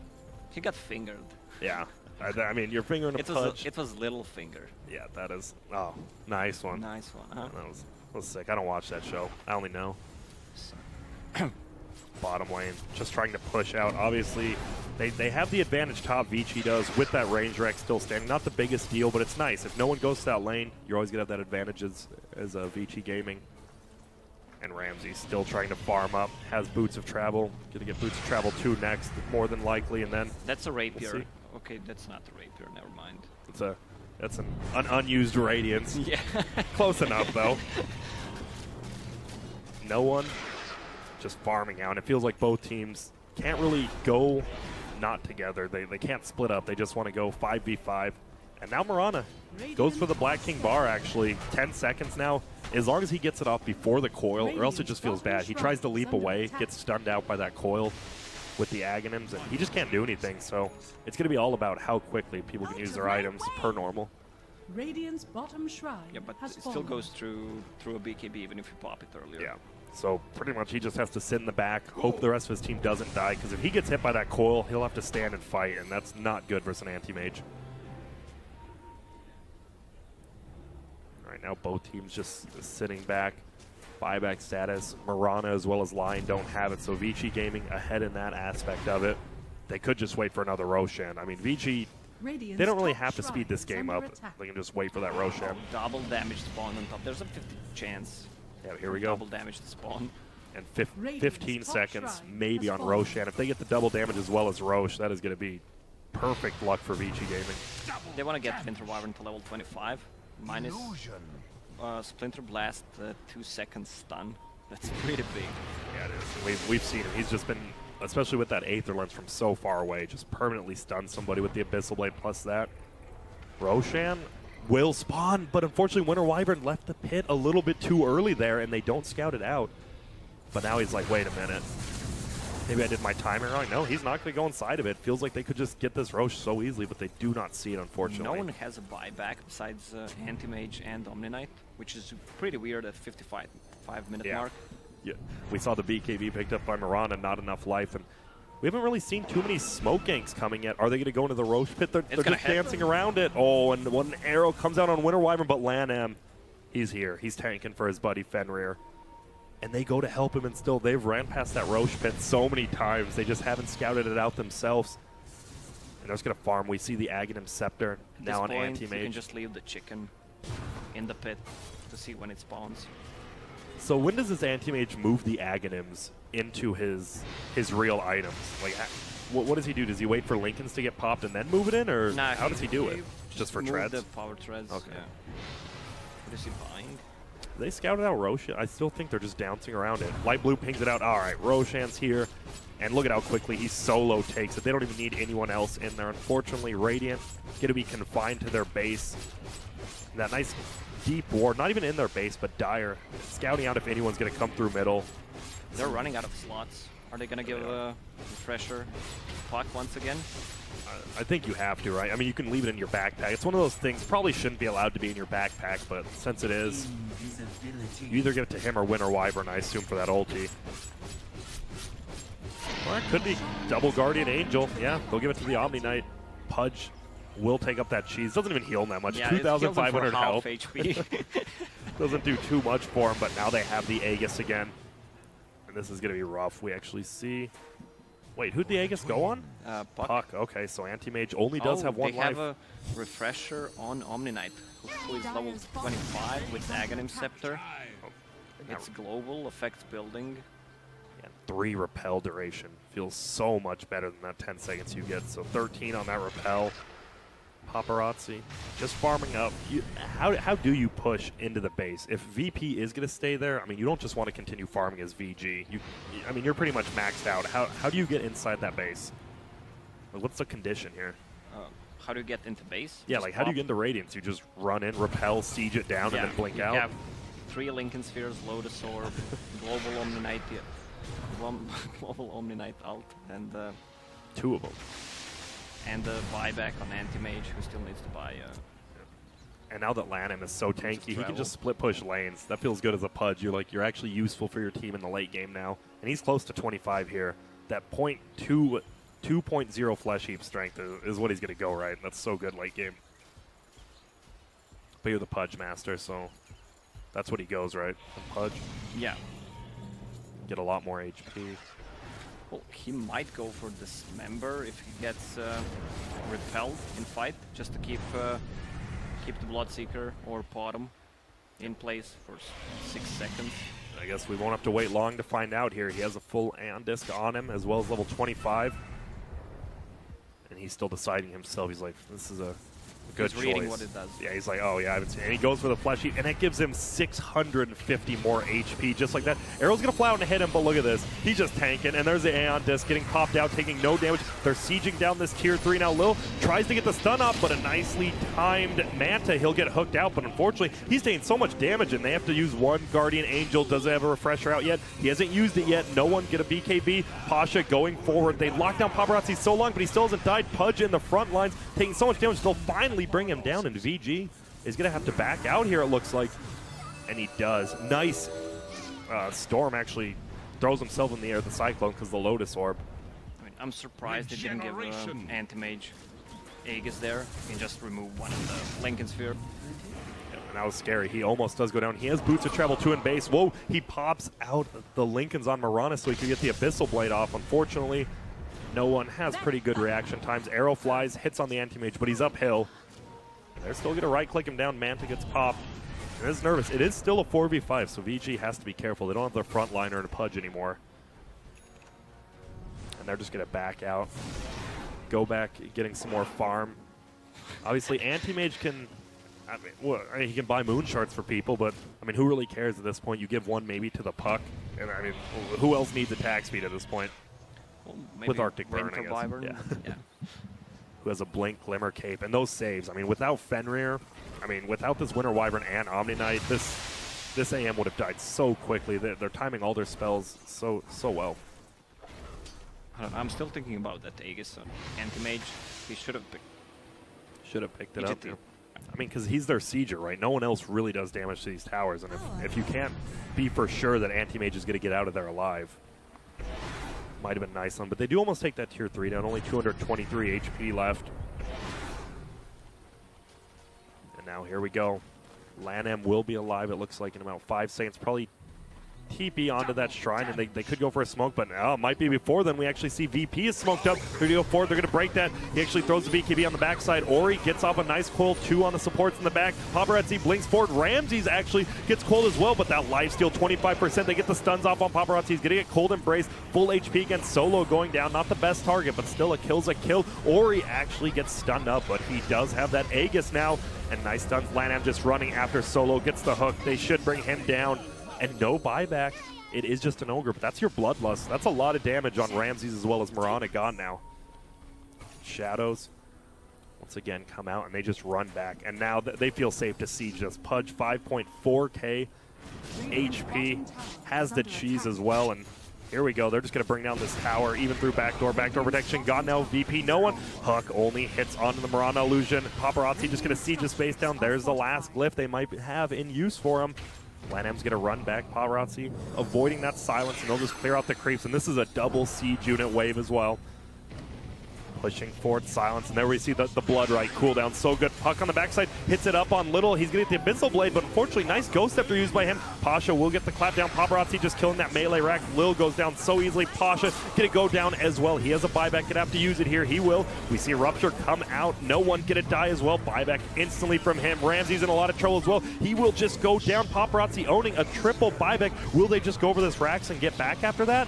He got fingered. Yeah. I mean, you're fingering a Pudge. It was little finger. Yeah, that is. Oh, nice one. Nice one, huh? That was sick. I don't watch that show. I only know. Bottom lane, just trying to push out. Obviously, they have the advantage top, Vici does, with that range rec still standing. Not the biggest deal, but it's nice. If no one goes to that lane, you're always going to have that advantage as Vici Gaming. And Ramsey still trying to farm up, has Boots of Travel. Going to get Boots of Travel 2 next, more than likely, and then... That's a Rapier. Okay, that's not the Rapier, never mind. That's an unused Radiance. Yeah. Close enough, though. No one just farming out. And it feels like both teams can't really go not together. They can't split up. They just want to go 5v5. And now Mirana goes for the Black King bar, actually. 10 seconds now. as long as he gets it off before the coil, or else it just feels bad. He tries to leap away, gets stunned out by that coil with the Aghanims, and he just can't do anything. So it's going to be all about how quickly people can use their items per normal. Radiant's bottom shrine Yeah, but has it still fallen. goes through a BKB even if you pop it earlier. Yeah. So pretty much he just has to sit in the back, hope the rest of his team doesn't die, because if he gets hit by that coil, he'll have to stand and fight, and that's not good versus an anti-mage. Right now, both teams just sitting back. Buyback status. Mirana as well as Lion don't have it, so Vici Gaming ahead in that aspect of it. They could just wait for another Roshan. I mean, Vici, they don't really have to speed this game up. They can just wait for that Roshan. Double damage spawn on top. There's a 50 chance. Yeah, here we go. Double damage to spawn. And 15 seconds maybe on Roshan. If they get the double damage as well as Rosh, that is going to be perfect luck for Vici Gaming. They want to get Winter Wyvern to level 25. Minus Splinter Blast, 2 seconds stun. That's pretty big. Yeah, it is. We've seen him. He's just been, especially with that Aether Lens from so far away, just permanently stun somebody with the Abyssal Blade plus that. Roshan will spawn, but unfortunately Winter Wyvern left the pit a little bit too early there, and they don't scout it out. But now he's like, wait a minute. Maybe I did my timing wrong. No, he's not going to go inside of it. Feels like they could just get this Rosh so easily, but they do not see it, unfortunately. No one has a buyback besides Anti-Mage and Omni-Knight, which is pretty weird at 55-minute mark. Yeah, we saw the BKB picked up by Mirana, not enough life, and we haven't really seen too many smoke ganks coming yet. Are they going to go into the Rosh pit? They're just dancing around it. Oh, and one arrow comes out on Winter Wyvern, but Lanham, he's here. He's tanking for his buddy Fenrir. And they go to help him, and still they've ran past that Rosh pit so many times. They just haven't scouted it out themselves. And they're just going to farm. We see the Aghanim Scepter now on Anti-Mage. You can just leave the chicken in the pit to see when it spawns. So when does this Anti-Mage move the Aghanims into his real items? Like, what does he do? Does he wait for Lincolns to get popped and then move it in, or nah, how does he do it? Just for treads? the power treads. Okay. Yeah. What is he buying? They scouted out Roshan. I still think they're just dancing around it. Light Blue pings it out. All right, Roshan's here. And look at how quickly he solo takes it. They don't even need anyone else in there. Unfortunately, Radiant going to be confined to their base. That nice deep ward, not even in their base, but Dire scouting out if anyone's going to come through middle. They're running out of slots. Are they going to give a refresher puck once again? I think you have to, right? I mean, you can leave it in your backpack. It's one of those things, probably shouldn't be allowed to be in your backpack, but since it is, you either give it to him or Winter Wyvern, I assume, for that ulti. Or it could be double Guardian Angel. Yeah, they'll give it to the Omni Knight. Pudge will take up that cheese. Doesn't even heal that much. Yeah, 2,500 health. HP. Doesn't do too much for him, but now they have the Aegis again. And this is going to be rough. We actually see... Wait, who'd the Aegis go on? Puck. Okay, so Anti-Mage only does have one life. They have a refresher on Omni-Knight, who is level 25 with Aghanim Scepter. It's global, affects building. Yeah, 3 repel duration. Feels so much better than that 10 seconds you get. So 13 on that repel. Paparazzi, just farming up. How do you push into the base? If VP is going to stay there, I mean, you don't just want to continue farming as VG. I mean, you're pretty much maxed out. How do you get inside that base? Like, what's the condition here? How do you get into base? Yeah, just like, how do you get into Radiance? You just run in, repel, siege it down, and then blink out? You have 3 Lincoln Spheres, Lotus Orb, Global Omni-Knight, Global Omni-Knight ult, and... 2 of them. And the buyback on Anti-Mage, who still needs to buy... And now that Lanham is so tanky, he can just split push lanes. That feels good as a Pudge. You're actually useful for your team in the late game now. And he's close to 25 here. That 2.0 flesh heap strength is what he's going to go, right? That's so good late game. But you're the Pudge master, so that's what he goes, right? The Pudge? Yeah. Get a lot more HP. Well, he might go for Dismember if he gets repelled in fight, just to keep the Bloodseeker or Potom in place for 6 seconds. I guess we won't have to wait long to find out here. He has a full Aeon Disc on him, as well as level 25. And he's still deciding himself. He's like, this is a Good He's reading choice. what it does. Yeah, he's like, oh yeah, I haven't seen it. And he goes for the flesh heat, and it gives him 650 more HP, just like that. Arrow's gonna fly out and hit him, but look at this. He's just tanking, and there's the Aeon Disc getting popped out, taking no damage. They're sieging down this tier 3 now. Lil tries to get the stun up, but a nicely timed Manta, he'll get hooked out, but unfortunately, he's taking so much damage, and they have to use one Guardian Angel. Doesn't have a refresher out yet. He hasn't used it yet. No one get a BKB. Pasha going forward. They locked down Paparazzi so long, but he still hasn't died. Pudge in the front lines, taking so much damage. They'll finally bring him down, and VG is going to have to back out here, it looks like. And he does. Nice. Storm actually throws himself in the air with the Cyclone because the Lotus Orb. I mean, I'm surprised they didn't give Anti-Mage Aegis there. You can just remove one of the Lincoln Sphere. And that was scary. He almost does go down. He has Boots of Travel 2 in base. Whoa, he pops out the Lincolns on Mirana so he could get the Abyssal Blade off. Unfortunately, no one has pretty good reaction times. Arrow flies, hits on the Anti-Mage, but he's uphill. And they're still going to right-click him down. Manta gets popped. And it's nervous. It is still a 4v5, so VG has to be careful. They don't have their frontliner and Pudge anymore. And they're just going to back out. Go back, getting some more farm. Obviously, Anti-Mage can... I mean, well, he can buy moon shards for people, but I mean, who really cares at this point? You give one maybe to the Puck, and I mean, who else needs attack speed at this point? Well, With Arctic Burn, I Winter guess. Wyvern. Yeah. Yeah. Who has a Blink, Glimmer, Cape, and those saves. I mean, without Fenrir, I mean, without this Winter Wyvern and Omni Knight, this AM would have died so quickly. They're timing all their spells so well. I don't know, I'm still thinking about that Aegis on Anti-Mage. He should have picked it He up. did. I mean, because he's their sieger, right? No one else really does damage to these towers, and if you can't be for sure that Anti-Mage is going to get out of there alive, might have been nice one. But they do almost take that tier 3 down, only 223 HP left. And now here we go. LANM will be alive, it looks like, in about 5 seconds. Probably TP onto that shrine, and they could go for a smoke, but it might be before then. We actually see VP is smoked up. They're going to go forward. They're going to break that. He actually throws the BKB on the backside. Ori gets off a nice coil 2 on the supports in the back. Paparazzi blinks forward. Ramses actually gets cold as well, but that lifesteal 25%. They get the stuns off on Paparazzi. He's going to get cold embrace. Full HP against Solo going down. Not the best target, but still a kill's a kill. Ori actually gets stunned up, but he does have that Aegis now. And nice stuns. LANM just running after Solo. Gets the hook. They should bring him down. And no buyback. It is just an Ogre, but that's your Bloodlust. That's a lot of damage on Ramses as well as Mirana gone now. Shadows, once again, come out, and they just run back. And now they feel safe to siege this. Pudge, 5.4k HP, has the cheese as well, and here we go. They're just going to bring down this tower, even through backdoor protection. Gone now, VP, no one. Huck only hits onto the Mirana illusion. Paparazzi just going to siege his base down. There's the last glyph they might have in use for him. LANM's going to run back. Paparazzi avoiding that silence, and they'll just clear out the creeps. And this is a double siege unit wave as well. Pushing forward silence, and there we see the blood right cooldown. So good. Puck on the backside, hits it up on Little. He's going to get the Abyssal Blade, but unfortunately, nice Ghost Scepter used by him. Pasha will get the clap down. Paparazzi just killing that melee rack. Lil goes down so easily. Pasha going to go down as well. He has a buyback. Going to have to use it here. He will. We see Rupture come out. No one going to die as well. Buyback instantly from him. Ramsey's in a lot of trouble as well. He will just go down. Paparazzi owning a triple buyback. Will they just go over this Rax and get back after that?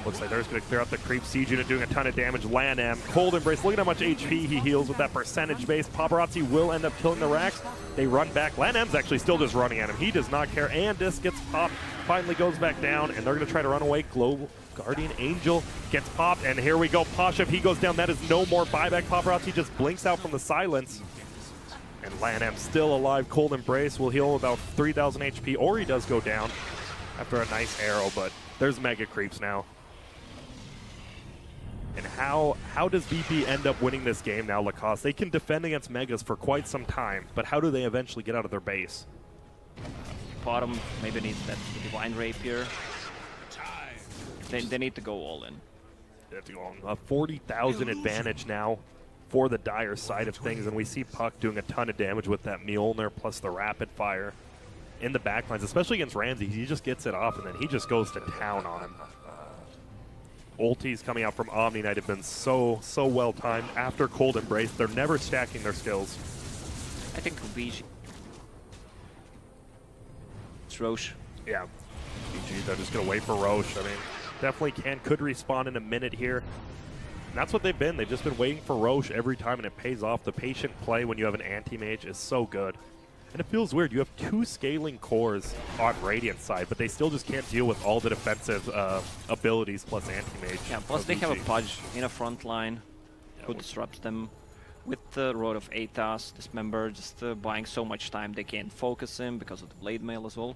Looks like they're just going to clear out the creep siege unit, doing a ton of damage. LANM, Cold Embrace. Look at how much HP he heals with that percentage base. Paparazzi will end up killing the Rax. They run back. LANM's actually still just running at him. He does not care. And Disc gets popped. Finally goes back down, and they're going to try to run away. Global Guardian Angel gets popped, and here we go. Pasha, if he goes down, that is no more buyback. Paparazzi just blinks out from the silence. And LANM still alive. Cold Embrace will heal about 3,000 HP, or he does go down after a nice arrow, but there's mega creeps now. And how does VP end up winning this game now, Lacoste? They can defend against Megas for quite some time, but how do they eventually get out of their base? Bottom maybe needs that Divine Rapier. They need to go all in. They have to go on a 40,000 advantage now for the Dire side of things, and we see Puck doing a ton of damage with that Mjolnir plus the Rapid Fire in the backlines, especially against Ramsey. He just gets it off, and then he just goes to town on him. Ultis coming out from Omni Knight have been so well timed. After Cold Embrace, they're never stacking their skills. I think Vici. It's Roche. Yeah, VG, they're just going to wait for Roche. I mean, definitely could respawn in a minute here. And that's what they've been. They've just been waiting for Roche every time, and it pays off. The patient play when you have an anti-mage is so good. And it feels weird. You have 2 scaling cores on Radiant's side, but they still just can't deal with all the defensive abilities plus anti-mage. Yeah, plus they have a Pudge in a front line who disrupts them. With the Road of Aethas, Dismember, just buying so much time they can't focus him because of the Blade Mail as well.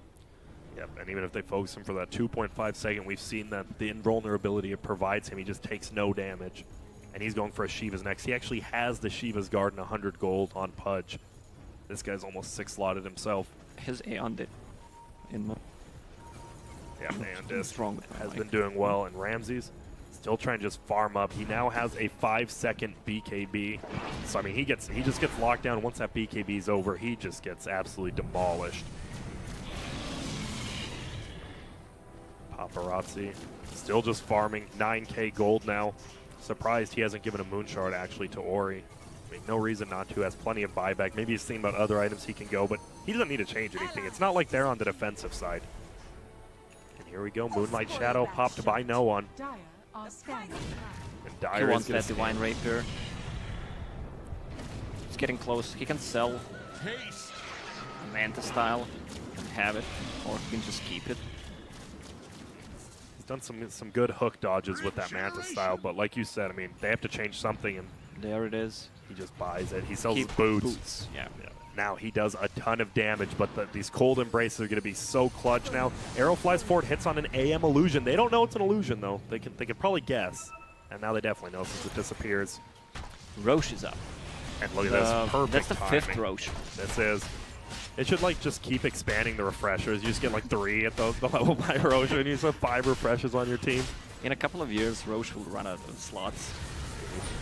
Yep, and even if they focus him for that 2.5 second, we've seen that the invulnerability it provides him, he just takes no damage. And he's going for a Shiva's next. He actually has the Shiva's Guard and 100 gold on Pudge. This guy's almost 6-slotted himself. His Aeon did. Yeah, Aeon strong has been doing well, and Ramses still trying to just farm up. He now has a 5-second BKB. So, I mean, he just gets locked down. Once that BKB is over, he just gets absolutely demolished. Paparazzi still just farming 9k gold now. Surprised he hasn't given a Moonshard actually to Ori. I mean, no reason not to. Has plenty of buyback. Maybe he's thinking about other items he can go, but he doesn't need to change anything. It's not like they're on the defensive side. And here we go. Moonlight Shadow popped by no one. And Dire he wants is gonna that Divine Rapier. He's getting close. He can sell Manta style and have it, or he can just keep it. He's done some good hook dodges with that Manta style, but like you said, I mean, they have to change something, and there it is. He just buys it. He sells his boots. Yeah. Now he does a ton of damage, but these cold embraces are going to be so clutch now. Arrow flies forward, hits on an AM illusion. They don't know it's an illusion though. They can probably guess, and now they definitely know since it disappears. Roche is up. And look at this, perfect That's the timing. 5th Roche. This is. It should like just keep expanding the refreshers. You just get like 3 at the level by Roche, and you just have 5 refreshes on your team. In a couple of years, Roche will run out of slots.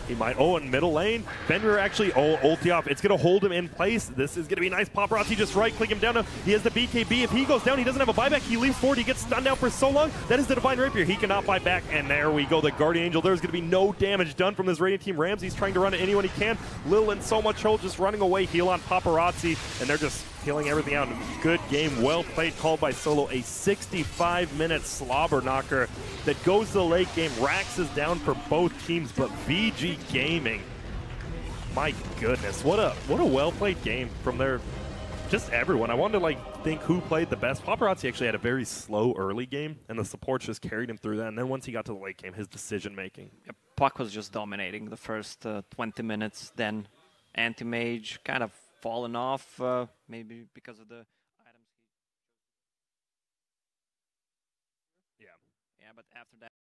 He might. Oh, in middle lane, Fenrir actually ulti off. It's going to hold him in place. This is going to be nice. Paparazzi just right-click him down. He has the BKB. If he goes down, he doesn't have a buyback. He leaves forward. He gets stunned out for so long. That is the Divine Rapier. He cannot buy back. And there we go. The Guardian Angel. There's going to be no damage done from this Radiant team. Ramsey's trying to run at anyone he can. Lil in so much hold, just running away. Heal on Paparazzi. And they're just healing everything out. Good game. Well played. Called by Solo. A 65-minute slobber knocker that goes to the late game. Rax is down for both teams, but VG Gaming, my goodness, what a well-played game from just everyone. I wanted to like think who played the best. Paparazzi actually had a very slow early game, and the supports just carried him through that. And then once he got to the late game, his decision-making. Yeah, Puck was just dominating the first 20 minutes. Then Anti-Mage kind of fallen off, maybe because of the items. Yeah, but after that.